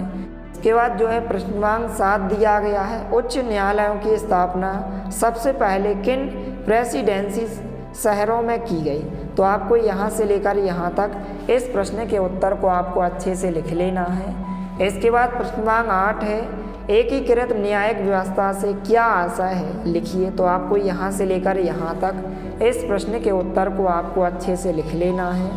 इसके बाद जो है प्रश्न क्रमांक 7 दिया गया है, उच्च न्यायालयों की स्थापना सबसे पहले किन प्रेसिडेंसी शहरों में की गई? तो आपको यहाँ से लेकर यहाँ तक इस प्रश्न के उत्तर को आपको अच्छे से लिख लेना है। इसके बाद प्रश्न क्रमांक 8 है, एकीकृत न्यायिक व्यवस्था से क्या आशय है? लिखिए। तो आपको यहाँ से लेकर यहाँ तक इस प्रश्न के उत्तर को आपको अच्छे से लिख लेना है।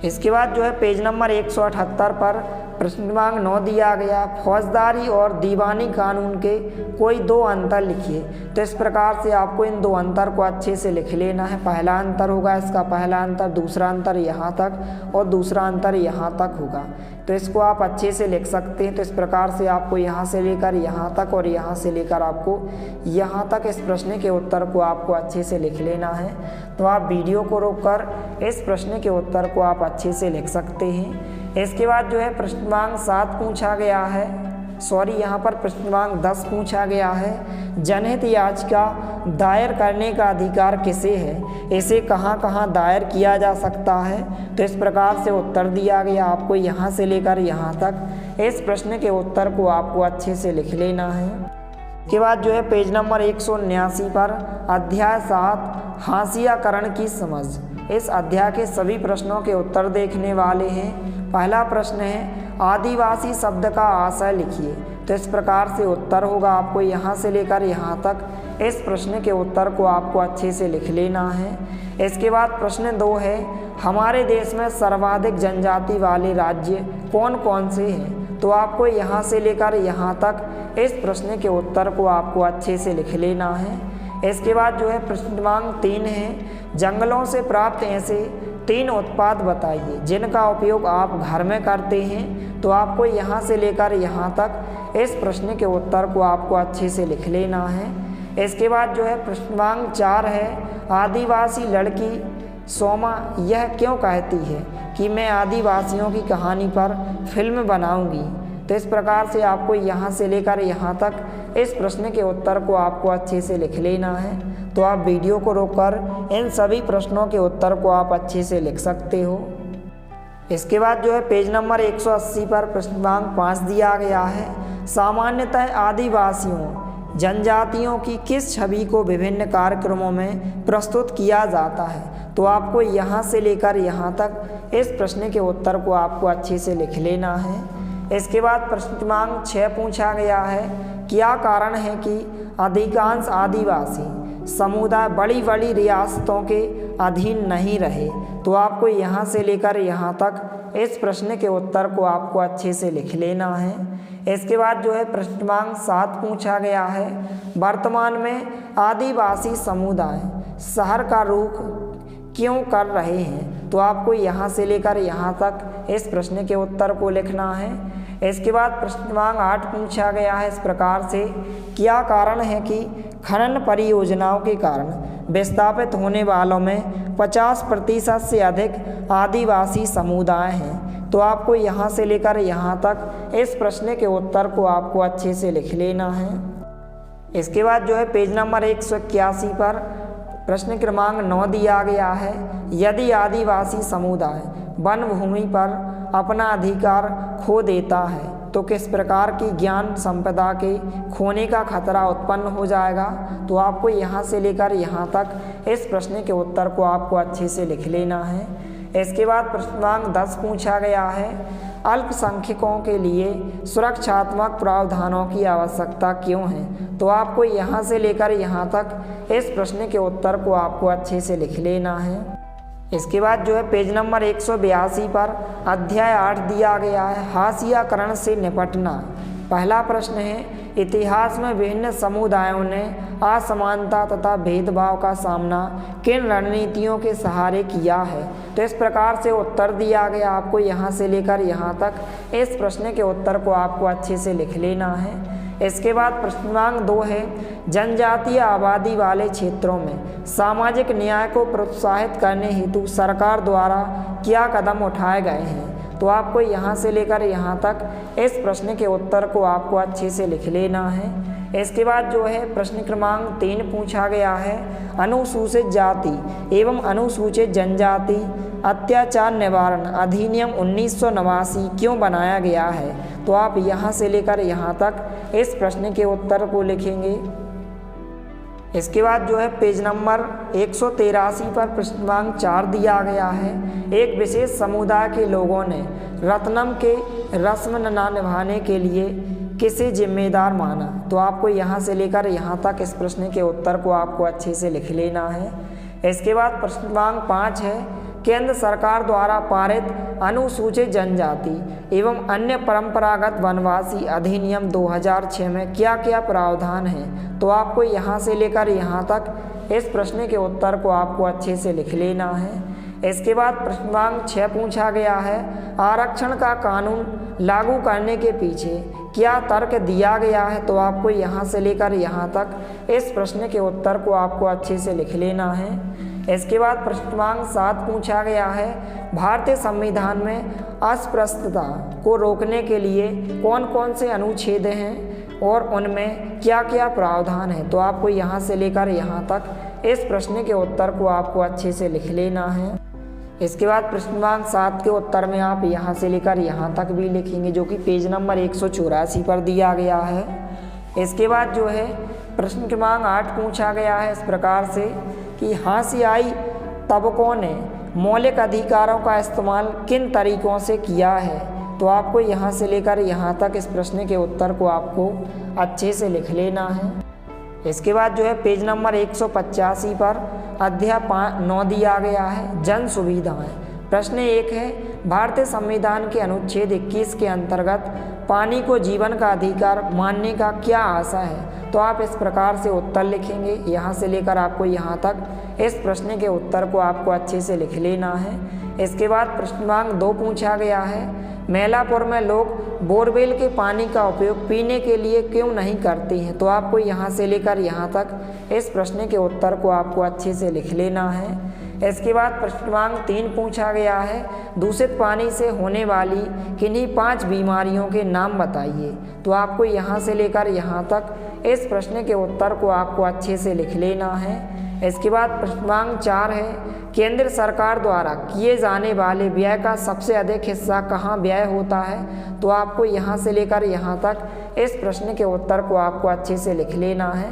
इसके बाद जो है पेज नंबर 178 पर प्रश्न क्रमांक 9 दिया गया, फौजदारी और दीवानी कानून के कोई 2 अंतर लिखिए। तो इस प्रकार से आपको इन 2 अंतर को अच्छे से लिख लेना है। पहला अंतर होगा इसका पहला अंतर, दूसरा अंतर यहाँ तक और दूसरा अंतर यहाँ तक होगा। तो इसको आप अच्छे से लिख सकते हैं। तो इस प्रकार से आपको यहाँ से लेकर यहाँ तक और यहाँ से लेकर आपको यहाँ तक इस प्रश्न के उत्तर को आपको अच्छे से लिख लेना है। तो आप वीडियो को रोककर इस प्रश्न के उत्तर को आप अच्छे से लिख सकते हैं। इसके बाद जो है प्रश्न क्रमांक 7 पूछा गया है, यहाँ पर प्रश्न क्रमांक 10 पूछा गया है, जनहित याचिका दायर करने का अधिकार किसे है? इसे कहाँ कहाँ दायर किया जा सकता है? तो इस प्रकार से उत्तर दिया गया। आपको यहाँ से लेकर यहाँ तक इस प्रश्न के उत्तर को आपको अच्छे से लिख लेना है। के बाद जो है पेज नंबर 179 पर अध्याय 7 हाशियाकरण की समझ, इस अध्याय के सभी प्रश्नों के उत्तर देखने वाले हैं। पहला प्रश्न है, आदिवासी शब्द का आशय लिखिए। तो इस प्रकार से उत्तर होगा। आपको यहाँ से लेकर यहाँ तक इस प्रश्न के उत्तर को आपको अच्छे से लिख लेना है। इसके बाद प्रश्न 2 है, हमारे देश में सर्वाधिक जनजाति वाले राज्य कौन कौन से हैं? तो आपको यहाँ से लेकर यहाँ तक इस प्रश्न के उत्तर को आपको अच्छे से लिख लेना है। इसके बाद जो है प्रश्न क्रमांक 3 है, जंगलों से प्राप्त ऐसे 3 उत्पाद बताइए जिनका उपयोग आप घर में करते हैं। तो आपको यहाँ से लेकर यहाँ तक इस प्रश्न के उत्तर को आपको अच्छे से लिख लेना है। इसके बाद जो है प्रश्न क्रमांक 4 है, आदिवासी लड़की सोमा यह क्यों कहती है कि मैं आदिवासियों की कहानी पर फिल्म बनाऊंगी? तो इस प्रकार से आपको यहाँ से लेकर यहाँ तक इस प्रश्न के उत्तर को आपको अच्छे से लिख लेना है। तो आप वीडियो को रोककर इन सभी प्रश्नों के उत्तर को आप अच्छे से लिख सकते हो। इसके बाद जो है पेज नंबर 180 पर प्रश्न क्रमांक 5 दिया गया है, सामान्यतः आदिवासियों जनजातियों की किस छवि को विभिन्न कार्यक्रमों में प्रस्तुत किया जाता है? तो आपको यहाँ से लेकर यहाँ तक इस प्रश्न के उत्तर को आपको अच्छे से लिख लेना है। इसके बाद प्रश्न क्रमांक 6 पूछा गया है, क्या कारण है कि अधिकांश आदिवासी समुदाय बड़ी बड़ी रियासतों के अधीन नहीं रहे? तो आपको यहाँ से लेकर यहाँ तक इस प्रश्न के उत्तर को आपको अच्छे से लिख लेना है। इसके बाद जो है प्रश्न क्रमांक 7 पूछा गया है, वर्तमान में आदिवासी समुदाय शहर का रुख क्यों कर रहे हैं? तो आपको यहाँ से लेकर यहाँ तक इस प्रश्न के उत्तर को लिखना है। इसके बाद प्रश्न क्रमांक 8 पूछा गया है इस प्रकार से, क्या कारण है कि खनन परियोजनाओं के कारण विस्थापित होने वालों में 50% से अधिक आदिवासी समुदाय हैं? तो आपको यहाँ से लेकर यहाँ तक इस प्रश्न के उत्तर को आपको अच्छे से लिख लेना है। इसके बाद जो है पेज नंबर 181 पर प्रश्न क्रमांक 9 दिया गया है, यदि आदिवासी समुदाय वन भूमि पर अपना अधिकार खो देता है तो किस प्रकार की ज्ञान संपदा के खोने का खतरा उत्पन्न हो जाएगा? तो आपको यहाँ से लेकर यहाँ तक इस प्रश्न के उत्तर को आपको अच्छे से लिख लेना है। इसके बाद प्रश्न क्रमांक 10 पूछा गया है, अल्पसंख्यकों के लिए सुरक्षात्मक प्रावधानों की आवश्यकता क्यों है? तो आपको यहाँ से लेकर यहाँ तक इस प्रश्न के उत्तर को आपको अच्छे से लिख लेना है। इसके बाद जो है पेज नंबर 182 पर अध्याय 8 दिया गया है, हाशियाकरण से निपटना। पहला प्रश्न है, इतिहास में विभिन्न समुदायों ने असमानता तथा भेदभाव का सामना किन रणनीतियों के सहारे किया है। तो इस प्रकार से उत्तर दिया गया आपको यहाँ से लेकर यहाँ तक। इस प्रश्न के उत्तर को आपको अच्छे से लिख लेना है। इसके बाद प्रश्न क्रमांक 2 है, जनजातीय आबादी वाले क्षेत्रों में सामाजिक न्याय को प्रोत्साहित करने हेतु सरकार द्वारा क्या कदम उठाए गए हैं। तो आपको यहाँ से लेकर यहाँ तक इस प्रश्न के उत्तर को आपको अच्छे से लिख लेना है। इसके बाद जो है प्रश्न क्रमांक 3 पूछा गया है, अनुसूचित जाति एवं अनुसूचित जनजाति अत्याचार निवारण अधिनियम 1989 क्यों बनाया गया है। तो आप यहाँ से लेकर यहाँ तक इस प्रश्न के उत्तर को लिखेंगे। इसके बाद जो है पेज नंबर 183 पर प्रश्न क्रमांक 4 दिया गया है, एक विशेष समुदाय के लोगों ने रत्नम के रस्म न निभाने के लिए किसे जिम्मेदार माना। तो आपको यहाँ से लेकर यहाँ तक इस प्रश्न के उत्तर को आपको अच्छे से लिख लेना है। इसके बाद प्रश्न क्रमांक 5 है, केंद्र सरकार द्वारा पारित अनुसूचित जनजाति एवं अन्य परंपरागत वनवासी अधिनियम 2006 में क्या क्या प्रावधान हैं। तो आपको यहाँ से लेकर यहाँ तक इस प्रश्न के उत्तर को आपको अच्छे से लिख लेना है। इसके बाद प्रश्न क्रमांक 6 पूछा गया है, आरक्षण का कानून लागू करने के पीछे क्या तर्क दिया गया है। तो आपको यहाँ से लेकर यहाँ तक इस प्रश्न के उत्तर को आपको अच्छे से लिख लेना है। इसके बाद प्रश्न क्रमांक 7 पूछा गया है, भारतीय संविधान में अस्पृश्यता को रोकने के लिए कौन कौन से अनुच्छेद हैं और उनमें क्या क्या प्रावधान है। तो आपको यहाँ से लेकर यहाँ तक इस प्रश्न के उत्तर को आपको अच्छे से लिख लेना है। इसके बाद प्रश्न क्रमांक 7 के उत्तर में आप यहाँ से लेकर यहाँ तक भी लिखेंगे, जो कि पेज नंबर 184 पर दिया गया है। इसके बाद जो है प्रश्न क्रमांक 8 पूछा गया है इस प्रकार से कि हाशियाई तबकों ने मौलिक अधिकारों का इस्तेमाल किन तरीकों से किया है। तो आपको यहाँ से लेकर यहाँ तक इस प्रश्न के उत्तर को आपको अच्छे से लिख लेना है। इसके बाद जो है पेज नंबर 185 पर अध्याय 9 दिया गया है, जन सुविधाएं। प्रश्न 1 है, भारतीय संविधान के अनुच्छेद 21 के अंतर्गत पानी को जीवन का अधिकार मानने का क्या आशय है। तो आप इस प्रकार से उत्तर लिखेंगे। यहाँ से लेकर आपको यहाँ तक इस प्रश्न के उत्तर को आपको अच्छे से लिख लेना है। इसके बाद प्रश्न क्रमांक 2 पूछा गया है, मैलापुर में लोग बोरवेल के पानी का उपयोग पीने के लिए क्यों नहीं करते हैं। तो आपको यहाँ से लेकर यहाँ तक इस प्रश्न के उत्तर को आपको अच्छे से लिख लेना है। इसके बाद प्रश्न क्रमांक 3 पूछा गया है, दूषित पानी से होने वाली किन्हीं 5 बीमारियों के नाम बताइए। तो आपको यहाँ से लेकर यहाँ तक इस प्रश्न के उत्तर को आपको अच्छे से लिख लेना है। इसके बाद प्रश्न क्रमांक 4 है, केंद्र सरकार द्वारा किए जाने वाले व्यय का सबसे अधिक हिस्सा कहाँ व्यय होता है। तो आपको यहाँ से लेकर यहाँ तक इस प्रश्न के उत्तर को आपको अच्छे से लिख लेना है।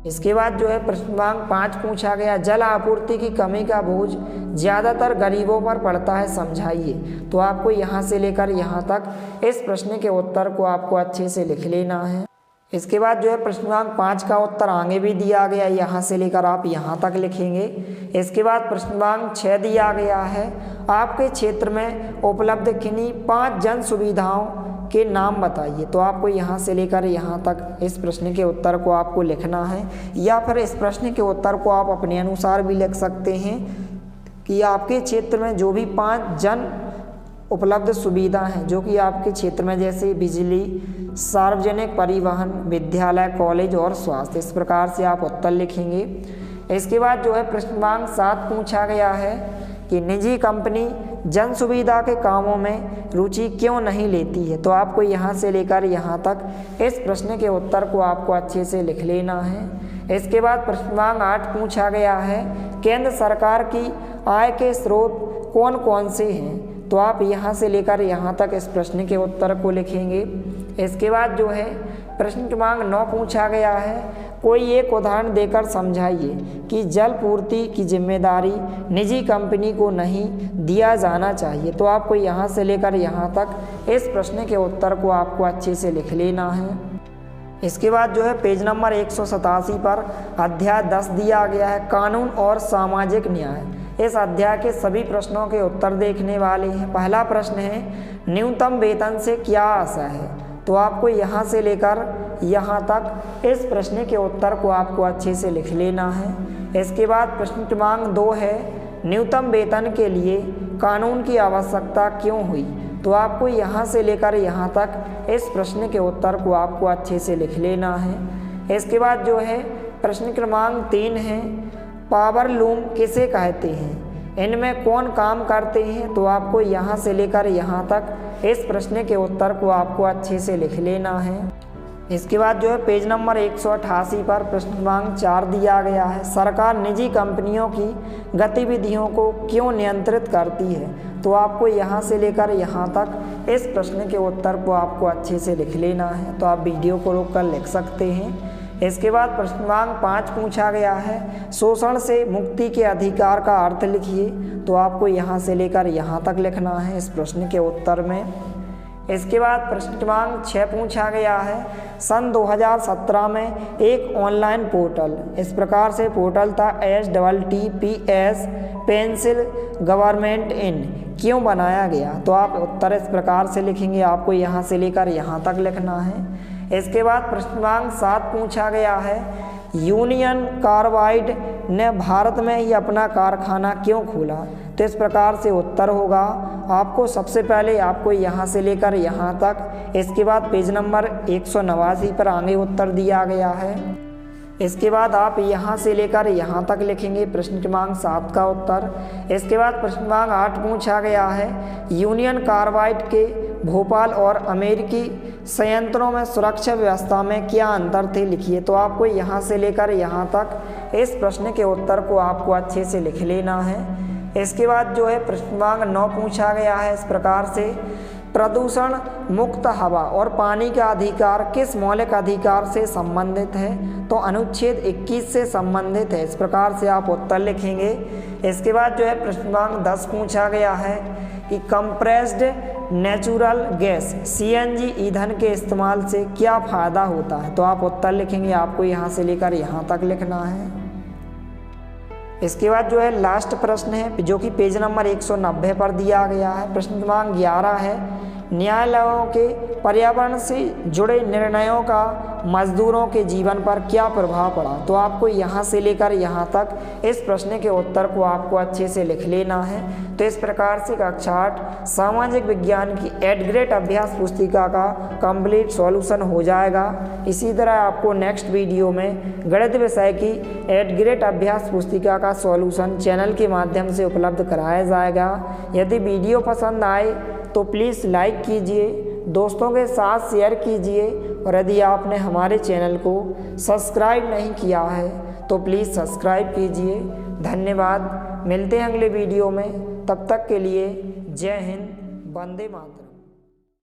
इसके बाद जो है प्रश्न क्रमांक 5 पूछा गया, जल आपूर्ति की कमी का बोझ ज़्यादातर गरीबों पर पड़ता है, समझाइए। तो आपको यहाँ से लेकर यहाँ तक इस प्रश्न के उत्तर को आपको अच्छे से लिख लेना है। इसके बाद जो है प्रश्न क्रमांक 5 का उत्तर आगे भी दिया गया, यहाँ से लेकर आप यहाँ तक लिखेंगे। इसके बाद प्रश्न क्रमांक 6 दिया गया है, आपके क्षेत्र में उपलब्ध किन्हीं 5 जन सुविधाओं के नाम बताइए। तो आपको यहाँ से लेकर यहाँ तक इस प्रश्न के उत्तर को आपको लिखना है, या फिर इस प्रश्न के उत्तर को आप अपने अनुसार भी लिख सकते हैं कि आपके क्षेत्र में जो भी 5 जन उपलब्ध सुविधा हैं जो कि आपके क्षेत्र में, जैसे बिजली, सार्वजनिक परिवहन, विद्यालय, कॉलेज और स्वास्थ्य। इस प्रकार से आप उत्तर लिखेंगे। इसके बाद जो है प्रश्न क्रमांक 7 पूछा गया है कि निजी कंपनी जन सुविधा के कामों में रुचि क्यों नहीं लेती है। तो आपको यहाँ से लेकर यहाँ तक इस प्रश्न के उत्तर को आपको अच्छे से लिख लेना है। इसके बाद प्रश्न क्रमांक 8 पूछा गया है, केंद्र सरकार की आय के स्रोत कौन कौन से हैं। तो आप यहाँ से लेकर यहाँ तक इस प्रश्न के उत्तर को लिखेंगे। इसके बाद जो है प्रश्न क्रमांक 9 पूछा गया है, कोई एक उदाहरण देकर समझाइए कि जल पूर्ति की जिम्मेदारी निजी कंपनी को नहीं दिया जाना चाहिए। तो आपको यहाँ से लेकर यहाँ तक इस प्रश्न के उत्तर को आपको अच्छे से लिख लेना है। इसके बाद जो है पेज नंबर 187 पर अध्याय 10 दिया गया है, कानून और सामाजिक न्याय। इस अध्याय के सभी प्रश्नों के उत्तर देखने वाले हैं। पहला प्रश्न है, न्यूनतम वेतन से क्या आशय है। तो आपको यहाँ से लेकर यहाँ तक इस प्रश्न के उत्तर को आपको अच्छे से लिख लेना है। इसके बाद प्रश्न क्रमांक 2 है, न्यूनतम वेतन के लिए कानून की आवश्यकता क्यों हुई? तो आपको यहाँ से लेकर यहाँ तक इस प्रश्न के उत्तर को आपको अच्छे से लिख लेना है। इसके बाद जो है प्रश्न क्रमांक 3 है, पावर लूम किसे कहते हैं? इनमें कौन काम करते हैं? तो आपको यहाँ से लेकर यहाँ तक इस प्रश्न के उत्तर को आपको अच्छे से लिख लेना है। इसके बाद जो है पेज नंबर 188 पर प्रश्न क्रमांक 4 दिया गया है, सरकार निजी कंपनियों की गतिविधियों को क्यों नियंत्रित करती है? तो आपको यहाँ से लेकर यहाँ तक इस प्रश्न के उत्तर को आपको अच्छे से लिख लेना है। तो आप वीडियो को रोक कर लिख सकते हैं। इसके बाद प्रश्न क्रमांक 5 पूछा गया है, शोषण से मुक्ति के अधिकार का अर्थ लिखिए। तो आपको यहाँ से लेकर यहाँ तक लिखना है इस प्रश्न के उत्तर में। इसके बाद प्रश्न क्रमांक 6 पूछा गया है, सन 2017 में एक ऑनलाइन पोर्टल, इस प्रकार से पोर्टल था HTTPS पेंसिल गवर्नमेंट इन, क्यों बनाया गया? तो आप उत्तर इस प्रकार से लिखेंगे, आपको यहाँ से लेकर यहाँ तक लिखना है। इसके बाद प्रश्न क्रमांक 7 पूछा गया है, यूनियन कार्बाइड ने भारत में ही अपना कारखाना क्यों खोला? तो इस प्रकार से उत्तर होगा, आपको सबसे पहले आपको यहाँ से लेकर यहाँ तक, इसके बाद पेज नंबर 189 पर आगे उत्तर दिया गया है। इसके बाद आप यहाँ से लेकर यहाँ तक लिखेंगे प्रश्न क्रमांक 7 का उत्तर। इसके बाद प्रश्न क्रमांक 8 पूछा गया है, यूनियन कार्बाइड के भोपाल और अमेरिकी संयंत्रों में सुरक्षा व्यवस्था में क्या अंतर थे? लिखिए। तो आपको यहाँ से लेकर यहाँ तक इस प्रश्न के उत्तर को आपको अच्छे से लिख लेना है। इसके बाद जो है प्रश्न क्रमांक 9 पूछा गया है इस प्रकार से, प्रदूषण मुक्त हवा और पानी का अधिकार किस मौलिक अधिकार से संबंधित है? तो अनुच्छेद 21 से संबंधित है, इस प्रकार से आप उत्तर लिखेंगे। इसके बाद जो है प्रश्न क्रमांक 10 पूछा गया है कि कंप्रेस्ड नेचुरल गैस CNG ईंधन के इस्तेमाल से क्या फ़ायदा होता है? तो आप उत्तर लिखेंगे, आपको यहाँ से लेकर यहाँ तक लिखना है। इसके बाद जो है लास्ट प्रश्न है जो कि पेज नंबर 190 पर दिया गया है। प्रश्न क्रमांक 11 है, न्यायालयों के पर्यावरण से जुड़े निर्णयों का मजदूरों के जीवन पर क्या प्रभाव पड़ा? तो आपको यहाँ से लेकर यहाँ तक इस प्रश्न के उत्तर को आपको अच्छे से लिख लेना है। तो इस प्रकार से कक्षा 8 सामाजिक विज्ञान की 8th ग्रेड अभ्यास पुस्तिका का कंप्लीट सॉल्यूशन हो जाएगा। इसी तरह आपको नेक्स्ट वीडियो में गणित विषय की 8th ग्रेड अभ्यास पुस्तिका का सॉल्यूशन चैनल के माध्यम से उपलब्ध कराया जाएगा। यदि वीडियो पसंद आए तो प्लीज़ लाइक कीजिए, दोस्तों के साथ शेयर कीजिए, और यदि आपने हमारे चैनल को सब्सक्राइब नहीं किया है तो प्लीज़ सब्सक्राइब कीजिए। धन्यवाद, मिलते हैं अगले वीडियो में, तब तक के लिए जय हिंद, वंदे मातरम।